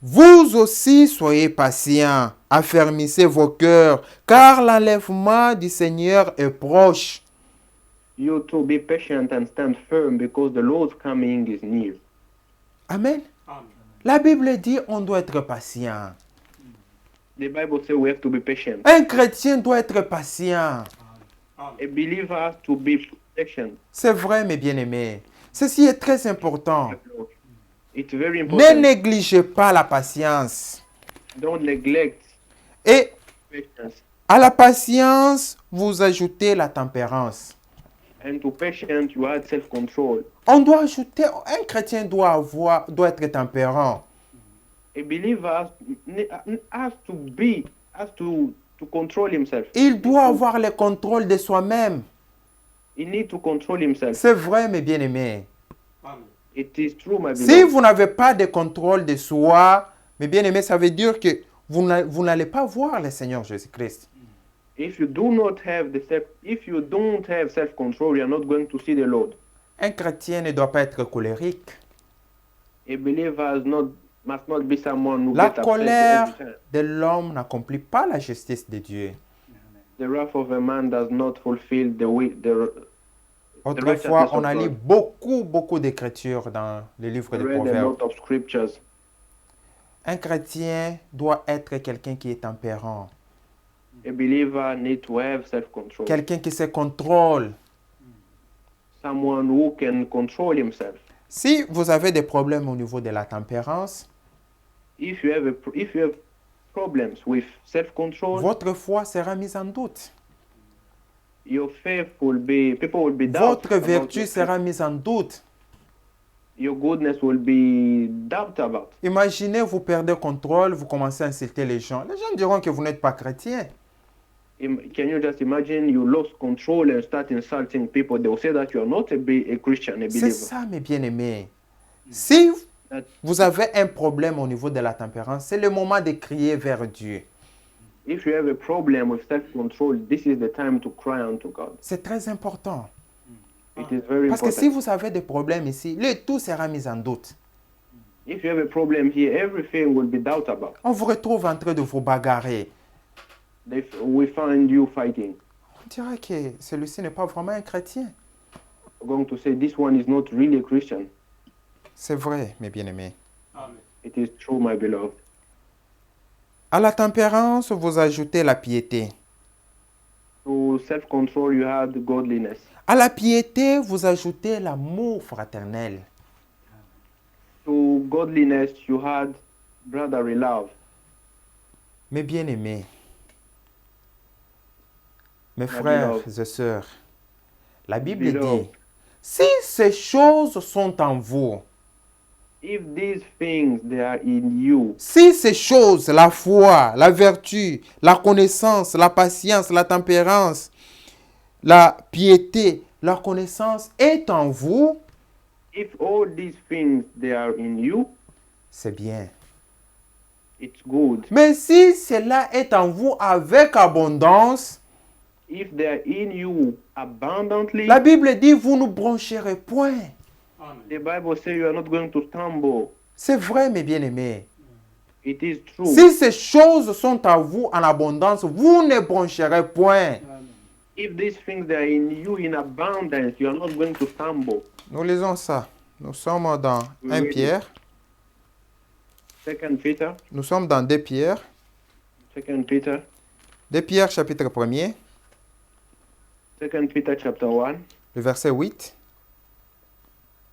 Vous aussi soyez patients, affermissez vos cœurs, car l'enlèvement du Seigneur est proche. You too be patient and stand firm because the Lord's coming is near. Amen. La Bible dit on doit être patient. The Bible says we have to be patient. Un chrétien doit être patient. A believer has to be patient. C'est vrai, mes bien-aimés. Ceci est très important. It's very Ne important. négligez pas la patience. Don't neglect Et patience. à la patience, vous ajoutez la tempérance. And to patience, you add self-control. On doit ajouter, un chrétien doit être tempérant. A believer has to control himself. Il doit avoir le contrôle de soi-même. He needs to control himself. C'est vrai, mes bien-aimés. It is true, my Si beloved. vous n'avez pas de contrôle de soi, mes bien-aimés, ça veut dire que vous n'allez pas voir le Seigneur Jésus-Christ. If you do not have if you don't have self-control, you are not going to see the Lord. Un chrétien ne doit pas être colérique. A believer must not be someone who La gets upset colère every time. de l'homme n'accomplit pas la justice de Dieu. The wrath of a man does not fulfill Autrefois, righteousness on of a lu God. beaucoup d'écritures dans le livre des Read a Proverbes. lot of scriptures. Un chrétien doit être quelqu'un qui est tempérant, A believer needs to have self-control. quelqu'un qui se contrôle. Someone who can control himself. Si vous avez des problèmes au niveau de la tempérance, If you have problems with self-control, votre foi sera mise en doute. your faith people will be Votre doubtful about vertu your sera faith. mise en doute. Your goodness will be doubted about. Imaginez, vous perdez contrôle, vous commencez à insulter les gens. Les gens diront que vous n'êtes pas chrétien. Can you just imagine you lost control and start insulting people? They will say that you are not a Christian, a C'est believer. ça, mes bien-aimés. Si That vous avez un problème au niveau de la tempérance, c'est le moment de crier vers Dieu. if you have a problem with self-control, this is the time to cry unto God. C'est très important. It is very Parce que important. si vous avez des problèmes ici, le tout sera mis en doute. If you have a problem here, everything will be doubted about. On vous retrouve en train de vous bagarrer. We find you fighting. On dirait que celui-ci n'est pas vraiment un chrétien. We're going to say this one is not really a Christian. C'est vrai, mes bien-aimés. It is true, my beloved. À la tempérance, vous ajoutez la piété. To self-control, you had godliness. À la piété, vous ajoutez l'amour fraternel. To godliness, you had brotherly love. Mes bien-aimés, mes My frères beloved. et sœurs, la Bible Beloved. dit, si ces choses sont en vous, If these things, they are in you, si ces choses, la foi, la vertu, la connaissance, la patience, la tempérance, la piété, la connaissance est en vous, if all these things, they are in you, c'est bien. it's good. Mais si cela est en vous avec abondance, If they are in you abundantly, la Bible dit, vous ne broncherez point. the Bible says you are not going to stumble. C'est vrai, mes bien-aimés. It is true. Si ces choses sont à vous en abondance, vous ne broncherez point. If these things they are in you in abundance, you are not going to stumble. Nous lisons ça. Nous sommes dans 1 Oui. Pierre. 2 Peter, Nous sommes dans 2 Pierre. 2 Peter, 2 Pierre, chapitre 1er, 2 Peter chapter 1, le verset 8.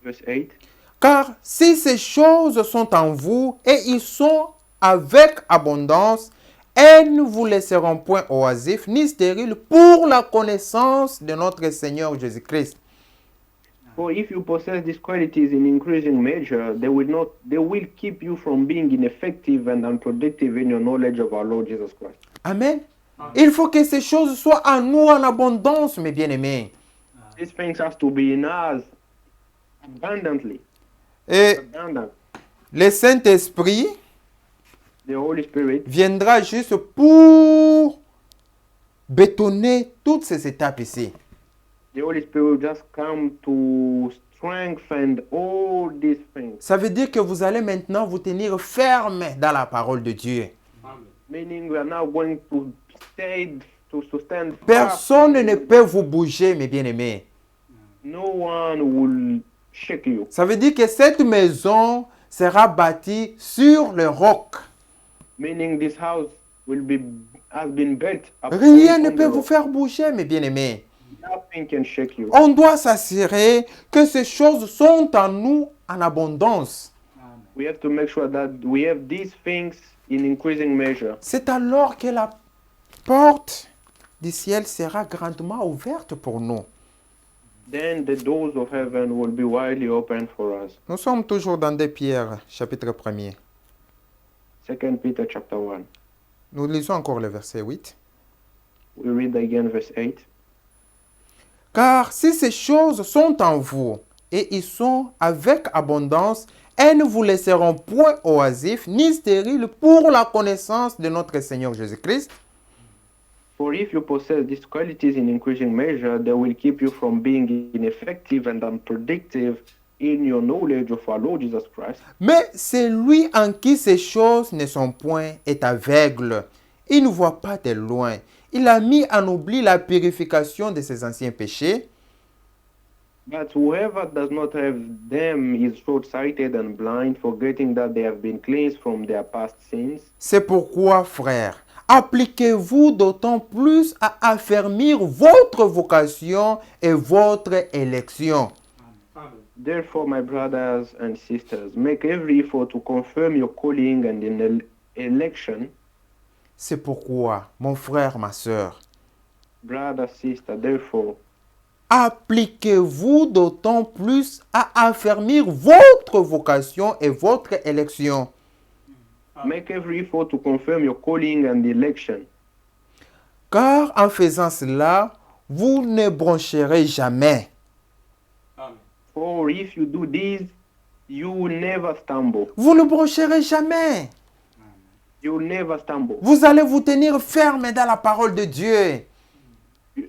verse 8. Car si ces choses sont en vous et ils sont avec abondance, elles ne vous laisseront point oisifs ni stériles pour la connaissance de notre Seigneur Jésus-Christ. For if you possess these qualities in increasing measure, they will keep you from being ineffective and unproductive in your knowledge of our Lord Jesus Christ. Amen. Il faut que ces choses soient en nous en abondance, mes bien-aimés. These things has to be in us abundantly. Et Abundant. le Saint-Esprit The Holy Spirit viendra juste pour bétonner toutes ces étapes ici. The Holy Spirit will just come to strengthen all these things. Ça veut dire que vous allez maintenant vous tenir ferme dans la parole de Dieu. Meaning we are now going to stand Personne fast. ne peut vous bouger, mes bien-aimés. No one will shake you. Ça veut dire que cette maison sera bâtie sur le roc. Meaning this house has been built upon Rien ne the peut vous rock. faire bouger, mes bien-aimés. Nothing can shake you. On doit s'assurer que ces choses sont en nous en abondance. We have to make sure that we have these things in increasing measure. C'est alors que la porte du ciel sera grandement ouverte pour nous. Then the doors of heaven will be widely open for us. Nous sommes toujours dans 2 Pierre, chapitre 1er. 2 Peter chapter 1. Nous lisons encore le verset 8. We read again verse 8. Car si ces choses sont en vous et ils sont avec abondance, elles ne vous laisseront point oisifs ni stériles pour la connaissance de notre Seigneur Jésus-Christ. For if you possess these qualities in increasing measure, they will keep you from being ineffective and unproductive in your knowledge of our Lord Jesus Christ. Mais celui en qui ces choses ne sont point est aveugle. Il ne voit pas de loin. Il a mis en oubli la purification de ses anciens péchés. But whoever does not have them is short-sighted and blind, forgetting that they have been cleansed from their past sins. C'est pourquoi, frères, appliquez-vous d'autant plus à affermir votre vocation et votre élection. Therefore, my brothers and sisters, make every effort to confirm your calling and in election. C'est pourquoi, mon frère, ma sœur, Brother, sister, therefore, appliquez-vous d'autant plus à affermir votre vocation et votre élection. make every effort to confirm your calling and election. Car en faisant cela, vous ne broncherez jamais. For if you do this, you will never stumble. Vous ne broncherez jamais. You will never stumble. Vous allez vous tenir ferme dans la parole de Dieu.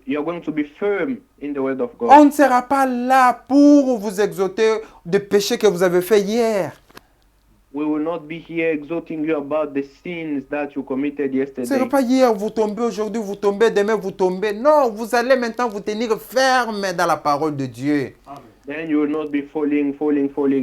You're going to be firm in the word of God. On ne sera pas là pour vous exhorter de péchés que vous avez fait hier. We will not be here exhorting you about the sins that you committed Ce ne yesterday. sera pas hier, vous tombez aujourd'hui, vous tombez demain, vous tombez. Non, vous allez maintenant vous tenir ferme dans la parole de Dieu. Then you will not be falling.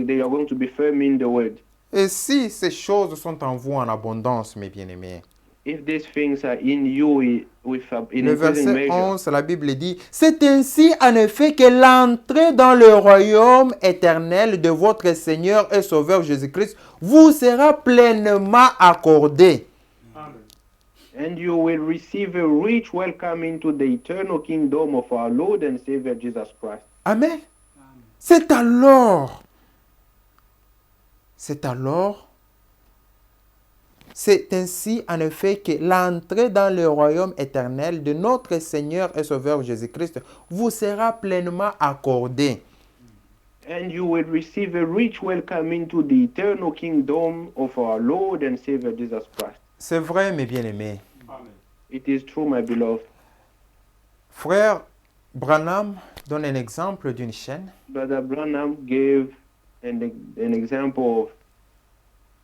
Then you're going to be firm in the word. Et si ces choses sont en vous en abondance, mes bien-aimés. If these things are in you in Le increasing verset measure, 11, la Bible dit, « C'est ainsi en effet que l'entrée dans le royaume éternel de votre Seigneur et Sauveur Jésus-Christ vous sera pleinement accordée. » and you will receive a rich welcome into the eternal kingdom of our Lord and Savior Jesus Christ. Amen. C'est alors, c'est ainsi en effet que l'entrée dans le royaume éternel de notre Seigneur et Sauveur Jésus-Christ vous sera pleinement accordée. And you will receive a rich welcome into the eternal kingdom of our Lord and Savior Jesus Christ. C'est vrai, mes bien-aimés. It is true, my beloved. Frère Branham donne un exemple d'une chaîne. Brother Branham gave an example of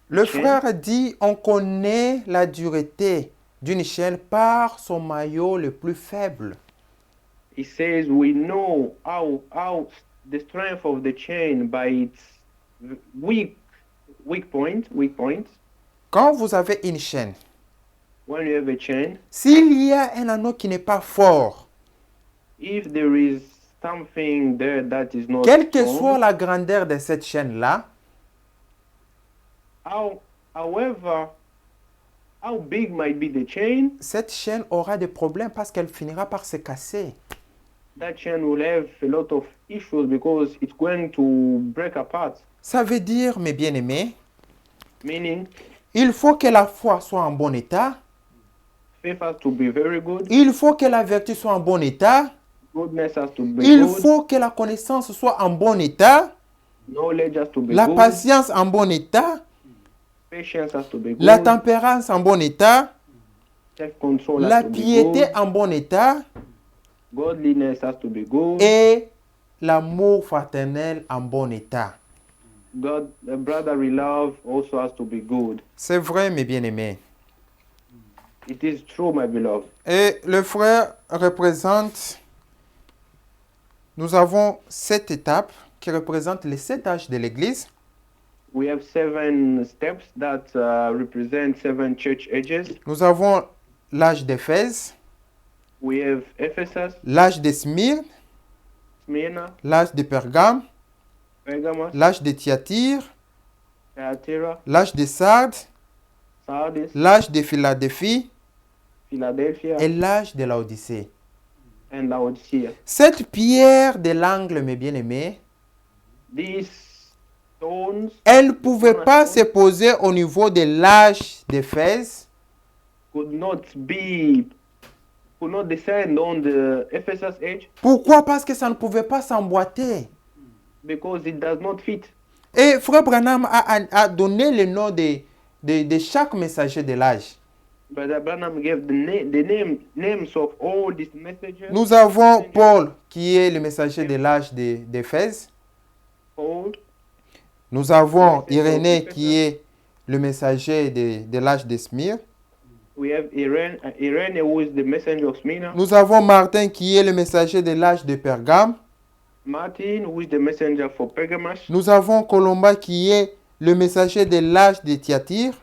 Le chaîne. frère dit, on connaît la dureté d'une chaîne par son maillot le plus faible. He says we know how the strength of the chain by its weak points. Quand vous avez une chaîne, When you have a chain, s'il y a un anneau qui n'est pas fort, if there is something there that is not quelle que strong, soit la grandeur de cette chaîne-là, however, how big might be the chain, cette chaîne aura des problèmes parce qu'elle finira par se casser. that chain will have a lot of issues because it's going to break apart. Ça veut dire, mes bien-aimés, Meaning, il faut que la foi soit en bon état, faith has to be very good, il faut que la vertu soit en bon état, goodness has to be il good, faut que la connaissance soit en bon état, knowledge has to be la good, patience en bon état, patience has to be good, la tempérance en bon état, self-control has la to be piété good, en bon état godliness has to be good, et l'amour fraternel en bon état. brotherly love also has to be good. C'est vrai, mes bien-aimés. It is true, my beloved. Et le frère représente, nous avons 7 étapes qui représentent les 7 âges de l'Église. We have 7 steps that represent 7 church ages. Nous avons l'âge d'Éphèse, We have Ephesus, l'âge de Smyrne, Smyrna, l'âge de Pergame, Pergamos, l'âge de Thyatire, Thyatira, l'âge de Sardes, Sardis, l'âge de Philadelphie Philadelphia, et l'âge de Laodicée. and Laodicea. Cette pierre de l'angle, mes bien-aimés, These stones elle ne pouvait pas se poser au niveau de l'âge d'Éphèse could not descend on the Ephesus age Pourquoi? Parce que ça ne pouvait pas s'emboîter. because it does not fit. Et Frère Branham a donné le nom de chaque messager de l'âge. Brother Branham gave names of all these messages. Nous avons Paul, qui est le messager de l'âge d'Éphèse. Paul, Nous avons Messager Irénée, d'Éphèse. qui est le messager de l'âge de Smyrne. we have Irene, who is the messenger of Smyrna. Nous avons Martin, qui est le messager de l'âge de Pergame. Martin, who is the messenger for Pergamos. Nous avons Colomba, qui est le messager de l'âge de Thyatire.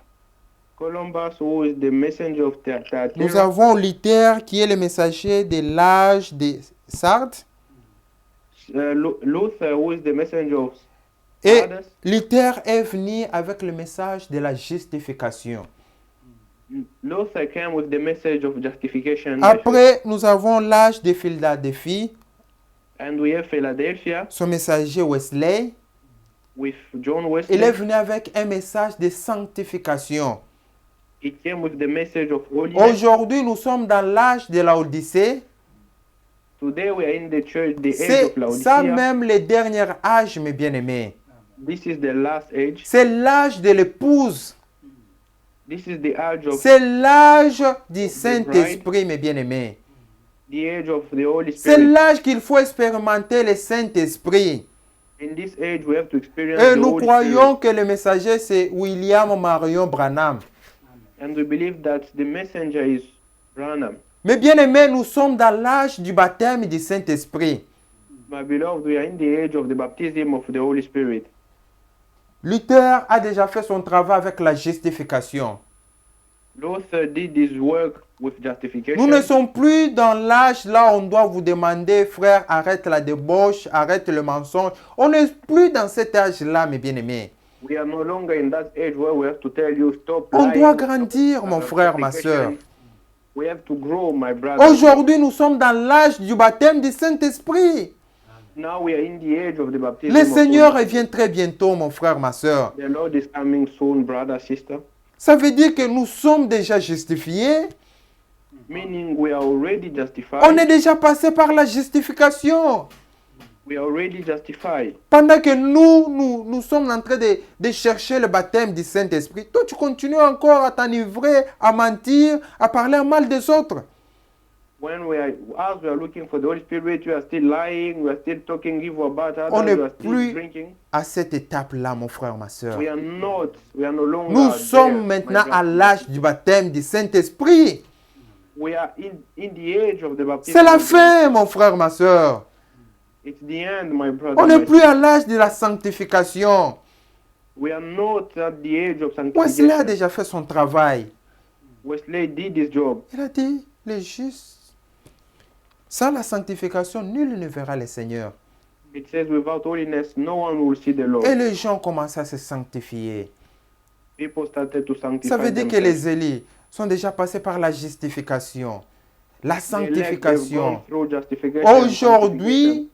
Columbus, who is the messenger of Nous Thyatira. avons Luther, qui est le messager de l'âge de Sardes. Luther, who is the messenger of Et Sardes. Luther est venu avec le message de la justification. Luther came with the message of justification. Après, nous avons l'âge de Philadelphie, And we have Philadelphia son messager Wesley. with John Wesley. Il est venu avec un message de sanctification. It came with the message of holiness. Aujourd'hui, nous sommes dans l'âge de la Odyssée. Today we are in the church, the age C'est of ça Laodicea. même le dernier âge, mes bien-aimés. This is the last age. C'est l'âge de l'épouse. This is the age of C'est l'âge du Saint-Esprit, mes bien-aimés. the age of the Holy C'est Spirit. l'âge qu'il faut expérimenter le Saint-Esprit. In this age, we have to experience Et the nous Holy croyons que le messager, c'est William Marion Branham. Spirit. And we believe that the messenger is Branham. Mes bien-aimés, nous sommes dans l'âge du baptême du Saint-Esprit. My beloved, we are in the age of the baptism of the Holy Spirit. Luther a déjà fait son travail avec la justification. Luther did his work with Nous justification. ne sommes plus dans l'âge là où on doit vous demander, frère, arrête la débauche, arrête le mensonge. On n'est plus dans cet âge-là, mes bien-aimés. We are no longer in that age where we have to tell you stop On lying, doit stop grandir, mon frère, ma justification. soeur. We have to grow, my brother. Aujourd'hui, nous sommes dans l'âge du baptême du Saint-Esprit. Now we are in the age of the baptism Le of Seigneur Holy revient très bientôt, mon frère, ma soeur. The Lord is coming soon, brother, sister. Ça veut dire que nous sommes déjà justifiés. Meaning we are already justified. On est déjà passé par la justification. We are already justified. Pendant que nous sommes en train de chercher le baptême du Saint-Esprit, toi, tu continues encore à t'enivrer, à mentir, à parler mal des autres. When as we are looking for the Holy Spirit, we are still lying, we are still talking evil about others, On n'est we are still plus- drinking. À cette étape-là, mon frère, ma soeur. We are no longer Nous there, sommes my maintenant à brother. l'âge du baptême du Saint-Esprit. We are in the age of the baptism. C'est la of the- fin, mon frère, ma soeur. It's the end, my brother. On n'est my plus à l'âge de la sanctification. We are not at the age of Wesley a sanctification. déjà fait son travail. Wesley did his job. Il a dit, les justes, sans la sanctification, nul ne verra le Seigneur. It says, without holiness, no one will see the Lord. Et les gens commencent à se sanctifier. People started to sanctify Ça veut dire que themselves. les élus sont déjà passés par la justification, la The elect have gone sanctification. through justification and Aujourd'hui, sanctification.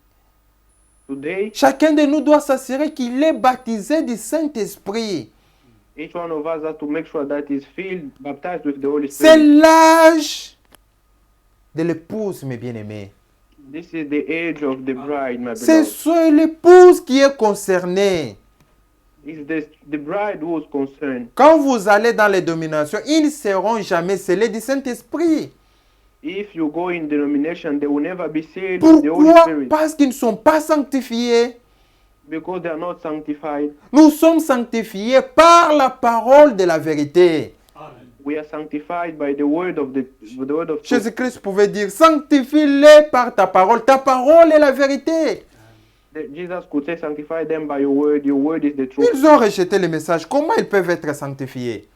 Today, chacun de nous doit s'assurer qu'il est baptisé du Saint-Esprit. each one of us has to make sure that he's filled, baptized with the Holy C'est Spirit. l'âge de l'épouse, mes bien-aimés. This is the age of the bride, my C'est beloved. l'épouse qui est concernée. It's the bride who is concerned. Quand vous allez dans les dominations, ils ne seront jamais scellés du Saint-Esprit. If you go in denomination, they will never be sealed with the Holy Pourquoi? Spirit Parce qu'ils ne sont pas sanctifiés. because they are not sanctified. Nous sommes sanctifiés par la parole de la vérité. We are sanctified by the word of the word of truth. Jésus-Christ pouvait dire, sanctifie-les par ta parole. Ta parole est la vérité. Jesus could say, sanctify them by your word. Your word is the truth. Ils ont rejeté le message. Comment ils peuvent être sanctifiés?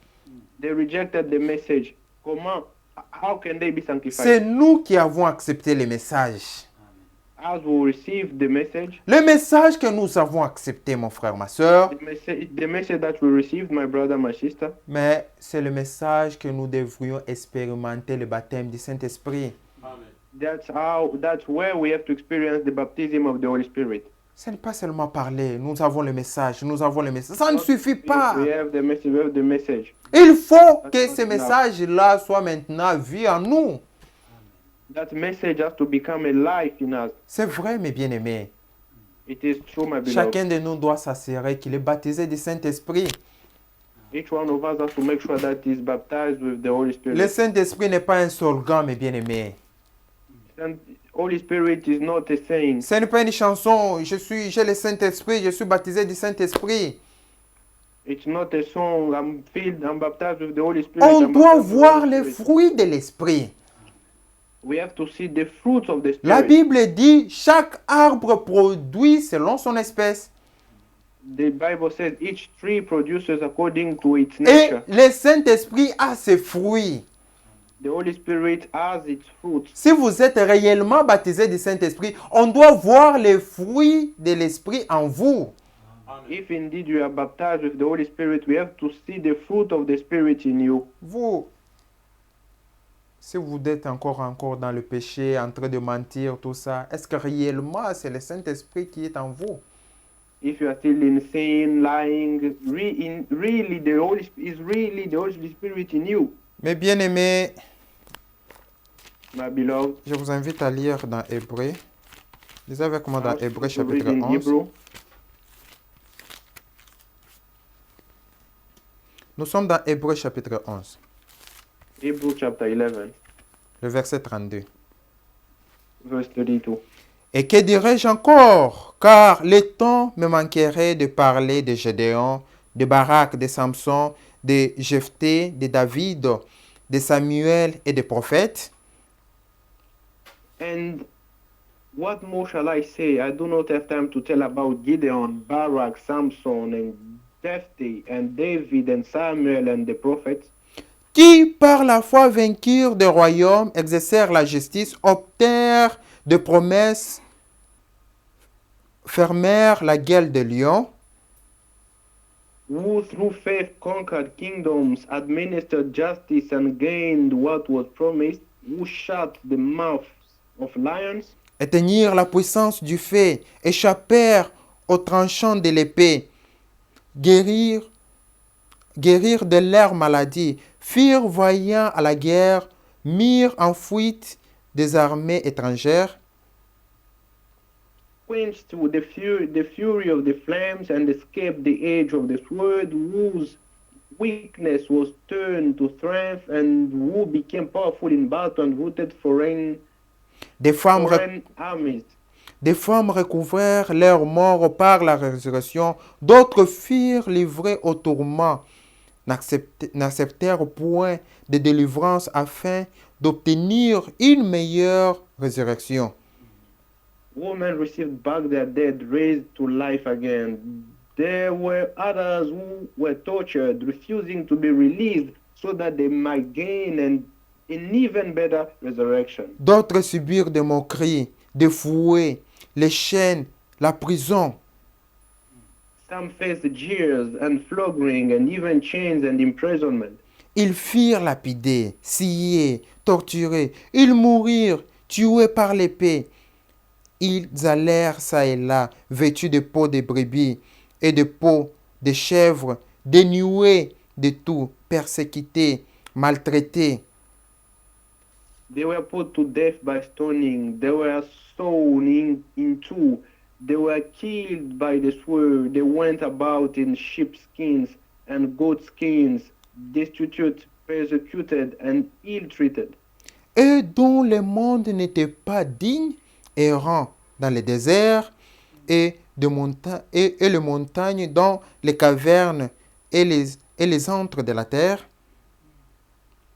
They rejected the message. Comment? How can they be C'est sanctified? nous qui avons accepté le message. As we receive the message, Le message que nous avons accepté, mon frère, ma soeur, the message that we received, my brother, my sister, mais c'est le message que nous devrions expérimenter le baptême du Saint-Esprit. that's where we have to experience the baptism of the Holy Spirit. Ce n'est pas seulement parler, nous avons le message, nous avons le message. Ça ne suffit pas. We have the message. We have the message. Il faut que ce message-là soit maintenant vu en nous. That message has to become a life in us. C'est vrai, mes bien-aimés. It is true, my beloved. Chacun de nous doit s'assurer qu'il est baptisé du Saint-Esprit. Each one of us has to make sure that he's baptized with the Holy Spirit. Le Saint-Esprit n'est pas un slogan, mes bien-aimés. And Holy Spirit is not a saying. Ce n'est pas une chanson, j'ai le Saint-Esprit, je suis baptisé du Saint-Esprit. It's not a song. I'm baptized with the Holy Spirit. On I'm doit baptized with the voir Holy les Spirit. fruits de l'Esprit. We have to see the fruits of the Spirit. La Bible dit, chaque arbre produit selon son espèce. The Bible says each tree produces according to its Et nature. le Saint-Esprit a ses fruits. The Holy Spirit has its fruits. Si vous êtes réellement baptisé du Saint-Esprit, on doit voir les fruits de l'Esprit en vous. If indeed you are baptized with the Holy Spirit, we have to see the fruit of the Spirit in you. Vous, si vous êtes encore dans le péché, en train de mentir, tout ça, est-ce que réellement c'est le Saint-Esprit qui est en vous? If you are still in sin, lying, really the Holy Spirit in you, Mes bien-aimés, my beloved. je vous invite à lire dans Hébreux. Lisez avec moi dans Ask Hébreux you to read chapitre in 11. Hebrew. Nous sommes dans Hébreux chapitre 11, Hebrew chapter 11, le verset 32. verse 32. Et que dirais-je encore? Car le temps me manquerait de parler de Gédéon, de Barak, de Samson, de Jephthé, de David, de Samuel et des prophètes. And what more shall I say? I do not have time to tell about Gideon, Barak, Samson, and Jephthah, and David, and Samuel, and the prophets, Qui, par la foi, vainquirent des royaumes, exercèrent la justice, obtinrent de promesses, fermèrent la gueule de lion, who through faith conquered kingdoms, administered justice, and gained what was promised, who shut the mouths of lions, éteignirent la puissance du feu, échappèrent au tranchant de l'épée, guérirent de leurs maladies, firent voyant à la guerre, mirent en fuite des armées étrangères, quenched to the fury of the flames, and escaped the edge of the sword, whose weakness was turned to strength, and who became powerful in battle and routed foreign armies. Des femmes recouvrèrent leur mort par la résurrection, d'autres furent livrés au tourment, n'acceptèrent point de délivrance afin d'obtenir une meilleure résurrection. Women received back their dead, raised to life again. There were others who were tortured, refusing to be released so that they might gain an even better resurrection. D'autres subirent des moqueries, des fouets, les chaînes, la prison. Some faced jeers and flogging and even chains and imprisonment. Ils firent lapider, scier, torturer. Ils mourirent, tués par l'épée. Ils allèrent çà et là, vêtus de peaux de brebis et de peaux de chèvres, dénués de tout, persécutés, maltraités. They were put to death by stoning. They were sawn in two. They were killed by the sword. They went about in sheepskins and goatskins, destitute, persecuted, and ill-treated. Eux dont le monde n'était pas digne, errant dans les déserts et les montagnes, dans les cavernes et les antres de la terre.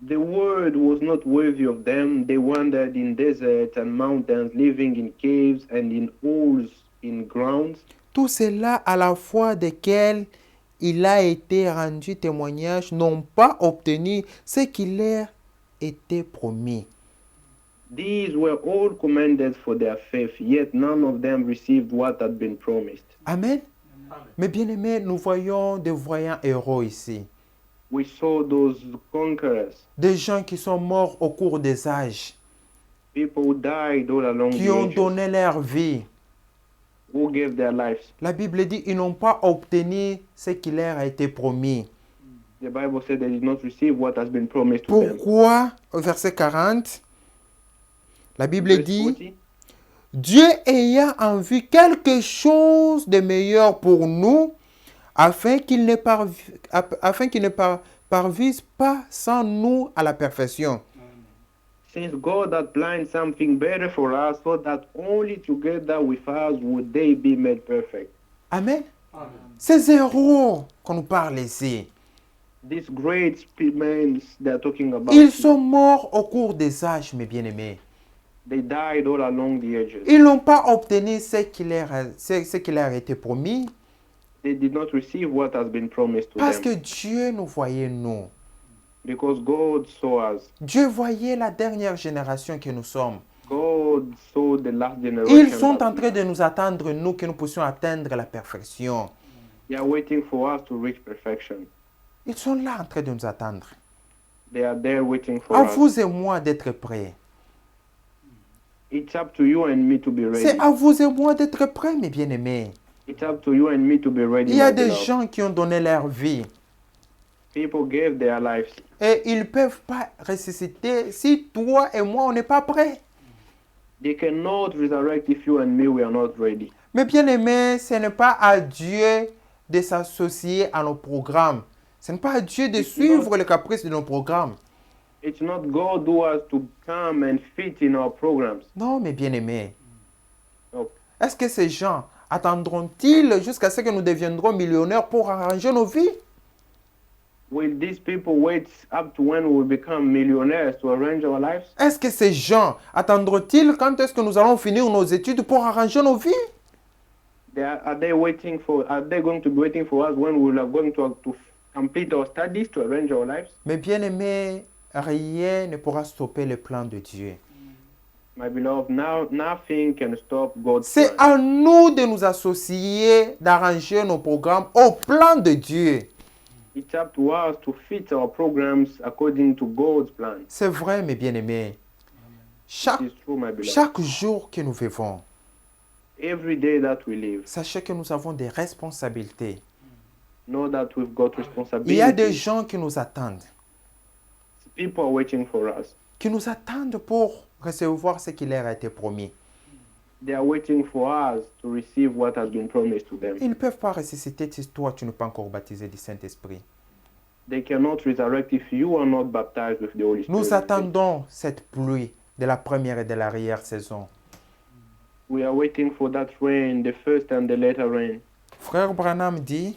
The word was not worthy of them. They wandered in deserts and mountains, living in caves and in holes in grounds. Tout cela à la fois desquels il a été rendu témoignage, n'ont pas obtenu ce qui leur était promis. These were all commended for their faith, yet none of them received what had been promised. Amen. Mais bien aimés, nous voyons des voyants héros ici. We saw those conquerors, Des gens qui sont morts au cours des âges, people who died all along qui the ont ages, donné leur vie. who gave their lives. La Bible dit ils n'ont pas obtenu ce qui leur a été promis. The Bible said they did not receive what has been promised to them. Pourquoi, au verset 40, la Bible Verse dit 40, Dieu ayant en vue quelque chose de meilleur pour nous, afin qu'il ne parvise pas sans nous à la perfection. Since God had planned something better for us, so that only together with us would they be made perfect. Amen. Ces héros qu'on nous parle ici, These great men they're talking about, ils sont morts au cours des âges, mes bien-aimés. they died all along the ages. Ils n'ont pas obtenu ce qui leur a été promis They did not receive what has been promised to parce them. que Dieu nous voyait, nous. Because God saw us. Dieu voyait la dernière génération que nous sommes. God saw the last generation. Ils sont that en train de nous attendre, nous, que nous puissions atteindre la perfection. They are waiting for us to reach perfection. Ils sont là en train de nous attendre. They are there waiting for À us. vous et moi d'être prêts. It's up to you and me to be ready. C'est à vous et moi d'être prêts, mes bien-aimés. It's up to you and me to be ready. Il y a my des beloved. gens qui ont donné leur vie People gave their lives. et ils ne peuvent pas ressusciter si toi et moi, on n'est pas prêts. They cannot resurrect if you and me we are not ready. Mes bien-aimés, ce n'est pas à Dieu de s'associer à nos programmes. Ce n'est pas à Dieu de suivre les caprices de nos programmes. It's not God who has to come and fit in our programs. Non, mes bien-aimés. No. Est-ce que ces gens attendront-ils jusqu'à ce que nous deviendrons millionnaires pour arranger nos vies? Will these people wait up to when we will become millionaires to arrange our lives? Est-ce que ces gens attendront-ils quand est-ce que nous allons finir nos études pour arranger nos vies? Are they going to be waiting for us when we are going to complete our studies to arrange our lives? Mes bien-aimés, rien ne pourra stopper le plan de Dieu. My beloved, now nothing can stop God's C'est plan. à nous de nous associer, d'arranger nos programmes au plan de Dieu. It's up to us to fit our programs according to God's plan. C'est vrai, mes bien-aimés. Chaque, It is true, my beloved. chaque jour que nous vivons, Every day that we live, sachez que nous avons des responsabilités. know that we've got Il y a des responsibilities. gens qui nous attendent, People are waiting for us. qui nous attendent pour recevoir ce qui leur a été promis. They are waiting for us to receive what has been promised to them. Ils ne peuvent pas ressusciter si toi, tu n'es pas encore baptisé du Saint-Esprit. They cannot resurrect if you are not baptized with the Holy Spirit. Nous attendons cette pluie de la première et de l'arrière-saison. We are waiting for that rain, the first and the later rain. Frère Branham dit,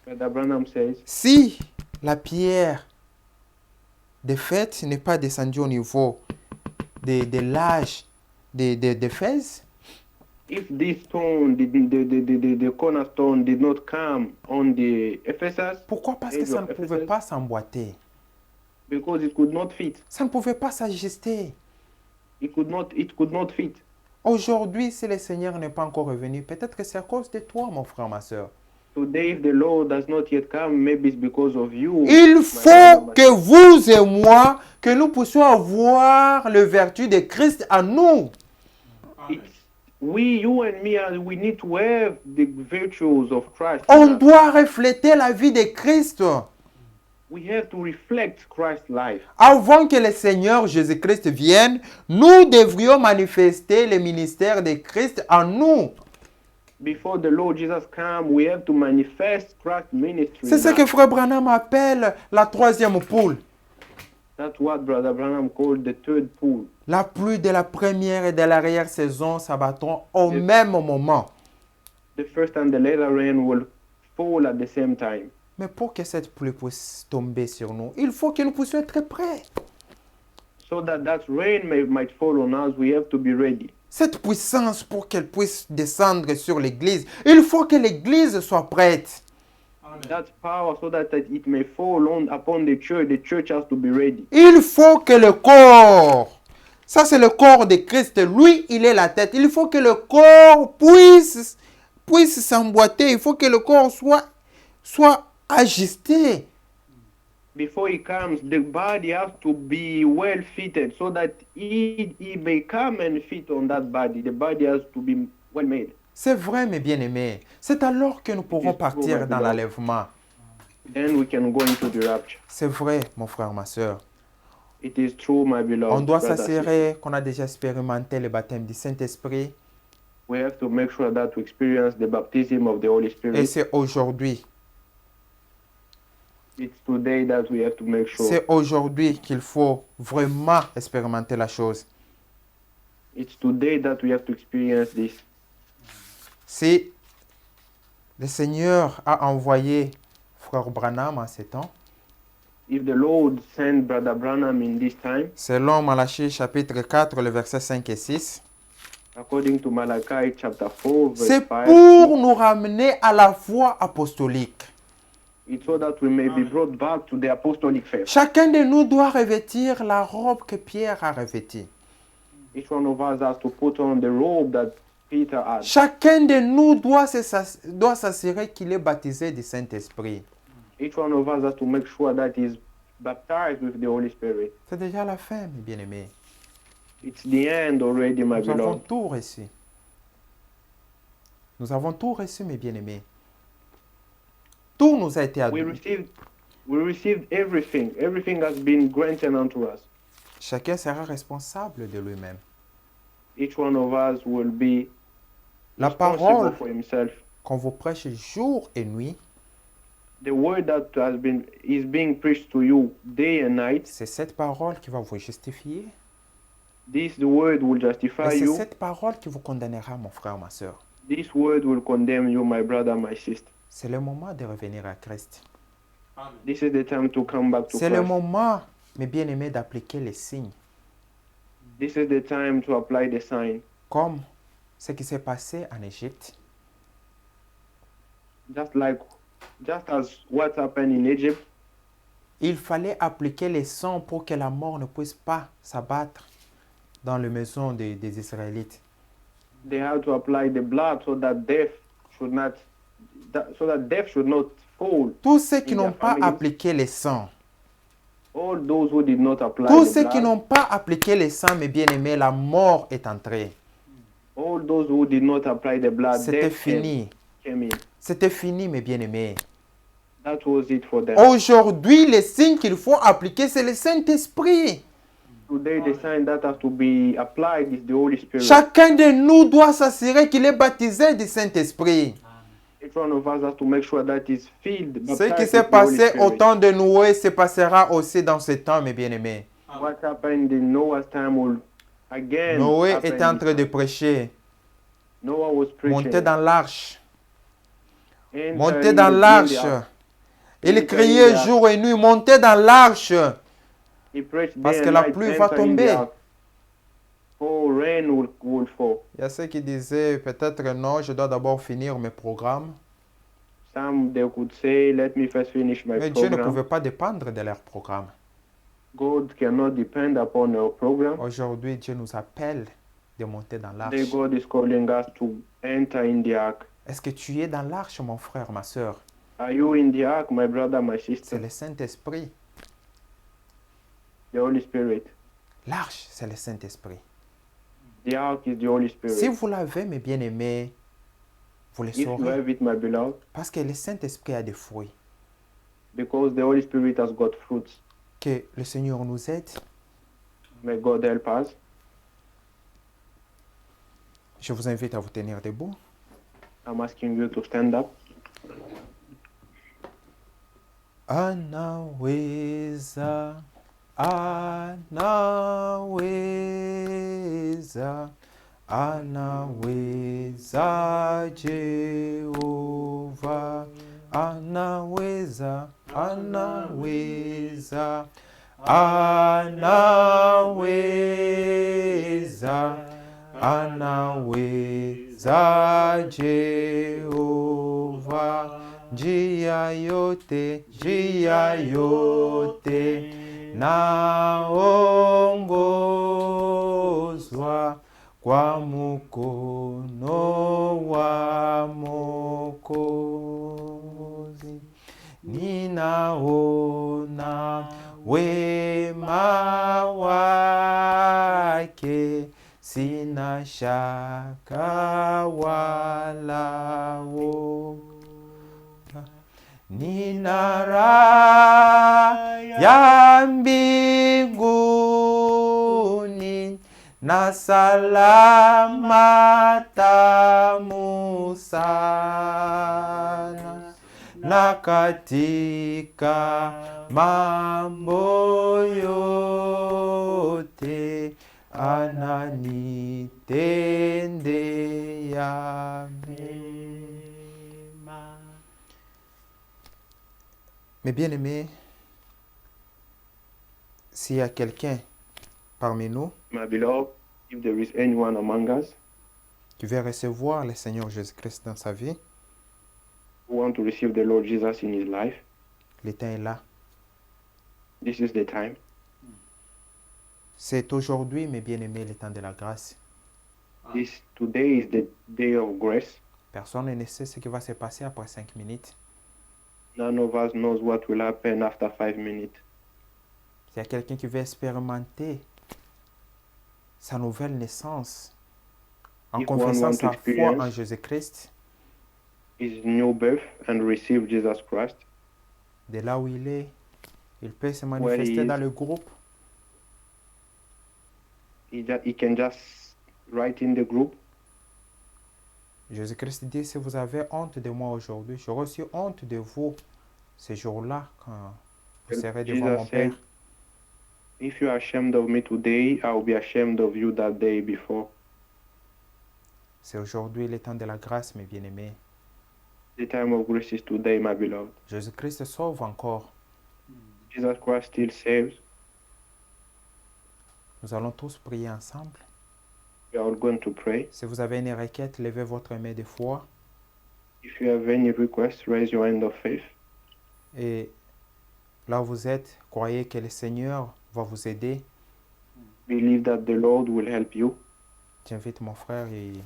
Brother Branham says, si la pierre de fête n'est pas descendue au niveau de l'âge de Fès, if this stone, the cornerstone did not come on the Ephesus, pourquoi? Parce que ça ne pouvait pas s'emboîter. because it could not fit. Ça ne pouvait pas s'ajuster. It could not fit. Aujourd'hui, si le Seigneur n'est pas encore revenu, peut-être que c'est à cause de toi, mon frère, ma soeur. Today, if the Lord does not yet come, maybe it's because of you. Il my faut brother, que vous et moi, que nous puissions avoir le vertu de Christ en nous. you and me, we need to have the virtues of Christ. On doit refléter la vie de Christ. We have to reflect Christ's life. Avant que le Seigneur Jésus-Christ vienne, nous devrions manifester le ministère de Christ en nous. Before the Lord Jesus come, we have to manifest Christ's ministry. C'est ce que Frère Branham appelle la troisième poule. That's what Brother Branham called the third pool. La pluie de la première et de l'arrière-saison s'abattront au même moment. The first and the later rain will fall at the same time. Mais pour que cette pluie puisse tomber sur nous, il faut que nous puissions être prêts. So that rain might fall on us, we have to be ready. Cette puissance, pour qu'elle puisse descendre sur l'Église, il faut que l'Église soit prête. That power, so that it may fall upon the church has to be ready. Il faut que le corps, ça c'est le corps de Christ, lui il est la tête. Il faut que le corps puisse s'emboîter, il faut que le corps soit ajusté. Before he comes, the body has to be well fitted so that he may come and fit on that body. The body has to be well made. C'est vrai, mes bien-aimés. C'est alors que nous pourrons partir dans l'enlèvement. Then we can go into the rapture. C'est vrai, mon frère, ma soeur. It is true, my beloved. On doit brother, s'assurer qu'on a déjà expérimenté le baptême du Saint-Esprit. we have to make sure that we experience the baptism of the Holy Et Spirit. c'est aujourd'hui, It's today that we have to make sure. c'est aujourd'hui qu'il faut vraiment expérimenter la chose. It's today that we have to experience this. Si le Seigneur a envoyé Frère Branham en ces temps, If the Lord sent Brother Branham in this time, selon Malachie chapitre 4, le verset 5 et 6, according to Malachi chapter 4, verse c'est 5, pour nous ramener à la foi apostolique. it's so that we may be brought back to the apostolic faith. Chacun de nous doit revêtir la robe que Pierre a revêtie. Each one of us has to put on the robe that Peter had. Chacun de nous doit s'assurer qu'il est baptisé du Saint-Esprit. Each one of us has to make sure that he's baptized with the Holy Spirit. C'est déjà la fin, mes bien-aimés. It's the end already, my Nous avons beloved. tout reçu. Nous avons tout reçu, mes bien-aimés. Tout nous a été We admis. received everything. Everything has been granted unto us. Chacun sera responsable de lui-même. Each one of us will be La responsible parole for himself. qu'on vous prêche jour et nuit, The word that is being preached to you day and night, c'est cette parole qui va vous justifier. this the word will Et justify c'est you. cette parole qui vous condamnera, mon frère, ma soeur. This word will condemn you, my brother, my sister. C'est le moment de revenir à Christ. This is the time to come back to C'est le Christ. moment, mes bien-aimés, d'appliquer les signes. This is the time to apply the sign. Comme ce qui s'est passé en Égypte. Just as what happened in Egypt, Il fallait appliquer les sons pour que la mort ne puisse pas s'abattre dans les maisons des Israélites. they had to apply the blood so that death should not fall. Tous ceux qui In n'ont their pas families. appliqué les sons, All those who did not apply tous the ceux qui blood, n'ont pas appliqué les sons, mes bien-aimés, la mort est entrée. all those who did not apply the blood, C'était death fini. came in. C'était fini, mes bien-aimés. That was it for them. Aujourd'hui, les signes qu'il faut appliquer, c'est le Saint-Esprit. Today, the sign that has to be applied is the Holy Spirit. Chacun de nous doit s'assurer qu'il est baptisé du Saint-Esprit. Each one of us has to make sure that he's filled, Ce baptized qui s'est with the Holy passé au Spirit. temps de Noé se passera aussi dans ce temps, mes bien-aimés. What happened in Noah's time will again Noé happen était en in train de time. prêcher. Noah was preaching. Monter dans l'arche. Enter Monter in dans the l'arche. ark. Il Enter criait in the jour et nuit, montez dans l'arche. He preached Parce day que and la night, pluie va enter in the tomber. ark. For rain will fall. Il y a ceux qui disaient peut-être non, je dois d'abord finir mes programmes. Some they could say, let me first finish my Mais Dieu ne program. pouvait pas dépendre de leur programme. God cannot depend upon our program. Aujourd'hui, Dieu nous appelle de monter dans Today l'arche. God is calling us to enter in the ark. Est-ce que tu es dans l'arche, mon frère, ma soeur? Are you in the ark, my brother, my C'est sister? le Saint-Esprit. The Holy Spirit. L'arche, c'est le Saint-Esprit. The ark is the Holy Spirit. Si vous l'avez, mes bien-aimés, vous le If you saurez. have it, my beloved, Parce que le Saint-Esprit a des fruits. because the Holy Spirit has got fruits. Que le Seigneur nous aide. May God help us. Je vous invite à vous tenir debout. I'm asking you to stand up. Anaweza, anaweza, anaweza Jehova, anaweza, anaweza, anaweza, anaweza Jehova, njia yote naongozwa kwa mkono wa Mwokozi. Ninaona wema wake, sina shaka wala woga. Nina raha ya mbinguni na salama tamu sana, na katika mambo yote ananitendea mema. Mes bien-aimés, s'il y a quelqu'un parmi nous My beloved, if there is anyone among us qui veut recevoir le Seigneur Jésus-Christ dans sa vie, who want to receive the Lord Jesus in his life, le temps est là. this is the time. C'est aujourd'hui, mes bien-aimés, le temps de la grâce. Today is the day of grace. Personne ne sait ce qui va se passer après 5 minutes. None of us knows what will happen after 5 minutes. S'il y a quelqu'un qui veut expérimenter sa nouvelle naissance en If one confessant want to sa foi experience en Jésus-Christ, his new birth and receive Jesus Christ, de là où il peut se he manifester is, dans le groupe. he can just write in the group. Jésus-Christ dit, si vous avez honte de moi aujourd'hui, j'aurai aussi honte de vous ce jour-là quand vous serez devant mon Jesus Père. said, if you are ashamed of me today, I will be ashamed of you that day before. C'est aujourd'hui le temps de la grâce, mes bien-aimés. The time of grace is today, my beloved. Jésus-Christ sauve encore. Jesus Christ still saves. Nous allons tous prier ensemble. We are all going to pray. Si vous avez une requête, levez votre main de foi. If you have any request, raise your hand of faith. Et là où vous êtes, croyez que le Seigneur va vous aider. Believe that the Lord will help you. J'invite mon frère et il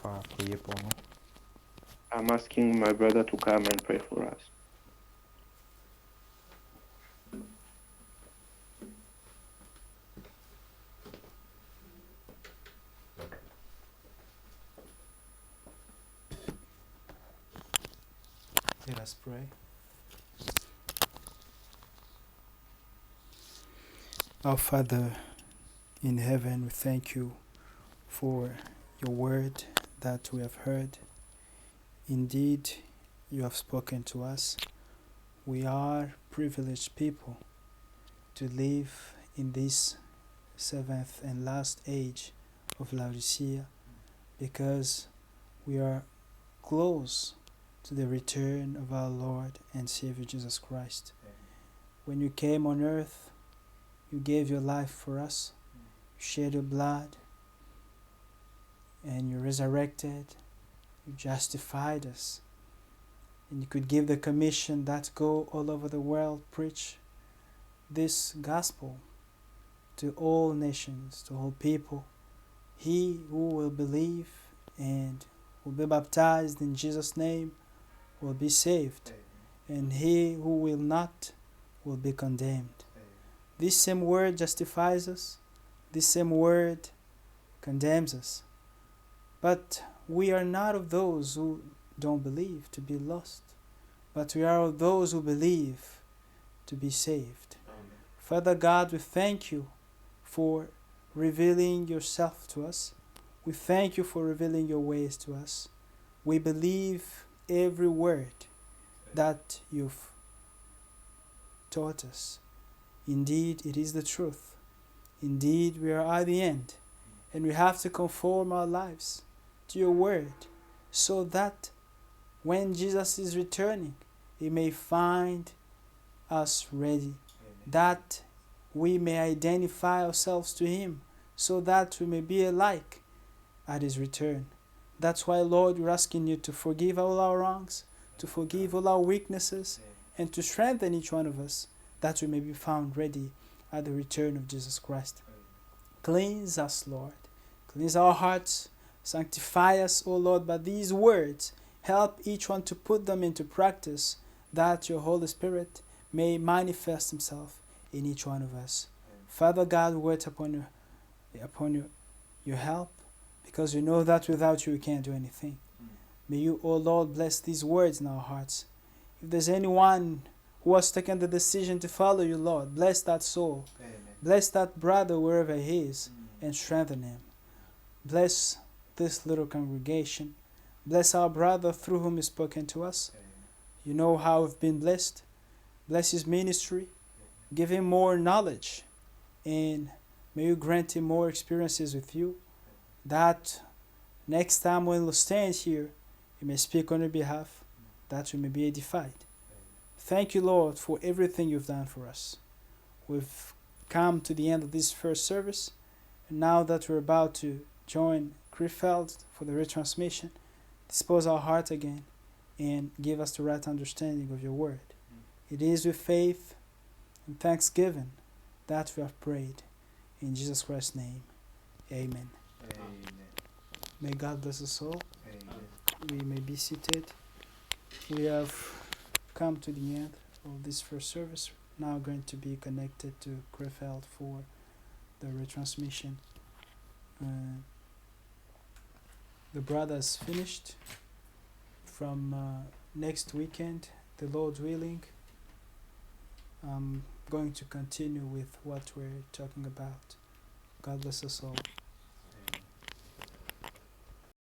va prier pour nous. I'm asking my brother to come and pray for us. Let us pray. Our Father in heaven, we thank you for your word that we have heard. Indeed, you have spoken to us. We are privileged people to live in this seventh and last age of Laodicea because we are close to the return of our Lord and Savior Jesus Christ. When you came on earth, you gave your life for us, you shed your blood, and you resurrected, you justified us. And you could give the commission that go all over the world, preach this gospel to all nations, to all people. He who will believe and will be baptized in Jesus' name will be saved, and he who will not will be condemned. This same word justifies us, this same word condemns us. But we are not of those who don't believe to be lost, but we are of those who believe to be saved. Father God, we thank you for revealing yourself to us. We thank you for revealing your ways to us. We believe every word that you've taught us. Indeed, it is the truth. Indeed, we are at the end, and we have to conform our lives to your word so that when Jesus is returning, he may find us ready, that we may identify ourselves to him so that we may be alike at his return. That's why, Lord, we're asking you to forgive all our wrongs, to forgive all our weaknesses, and to strengthen each one of us, that we may be found ready at the return of Jesus Christ. Cleanse us, Lord. Cleanse our hearts. Sanctify us, O Lord, by these words. Help each one to put them into practice, that your Holy Spirit may manifest himself in each one of us. Father God, we wait upon your help, because we know that without you we can't do anything. May you, O Lord, bless these words in our hearts. If there's anyone who has taken the decision to follow you, Lord, bless that soul. Bless that brother wherever he is. and strengthen him. Bless this little congregation. Bless our brother through whom is spoken to us. You know how we've been blessed. Bless his ministry. Give him more knowledge. And may you grant him more experiences with you, that next time when we'll stand here, you may speak on your behalf, that we may be edified. Thank you, Lord, for everything you've done for us. We've come to the end of this first service, and now that we're about to join Krefeld for the retransmission, dispose our heart again and give us the right understanding of your word. It is with faith and thanksgiving that we have prayed. In Jesus Christ's name, amen. Amen. May God bless us all. Amen. We may be seated. We have come to the end of this first service. Now going to be connected to Krefeld for the retransmission. The brothers finished. From next weekend, the Lord willing, I'm going to continue with what we're talking about. God bless us all.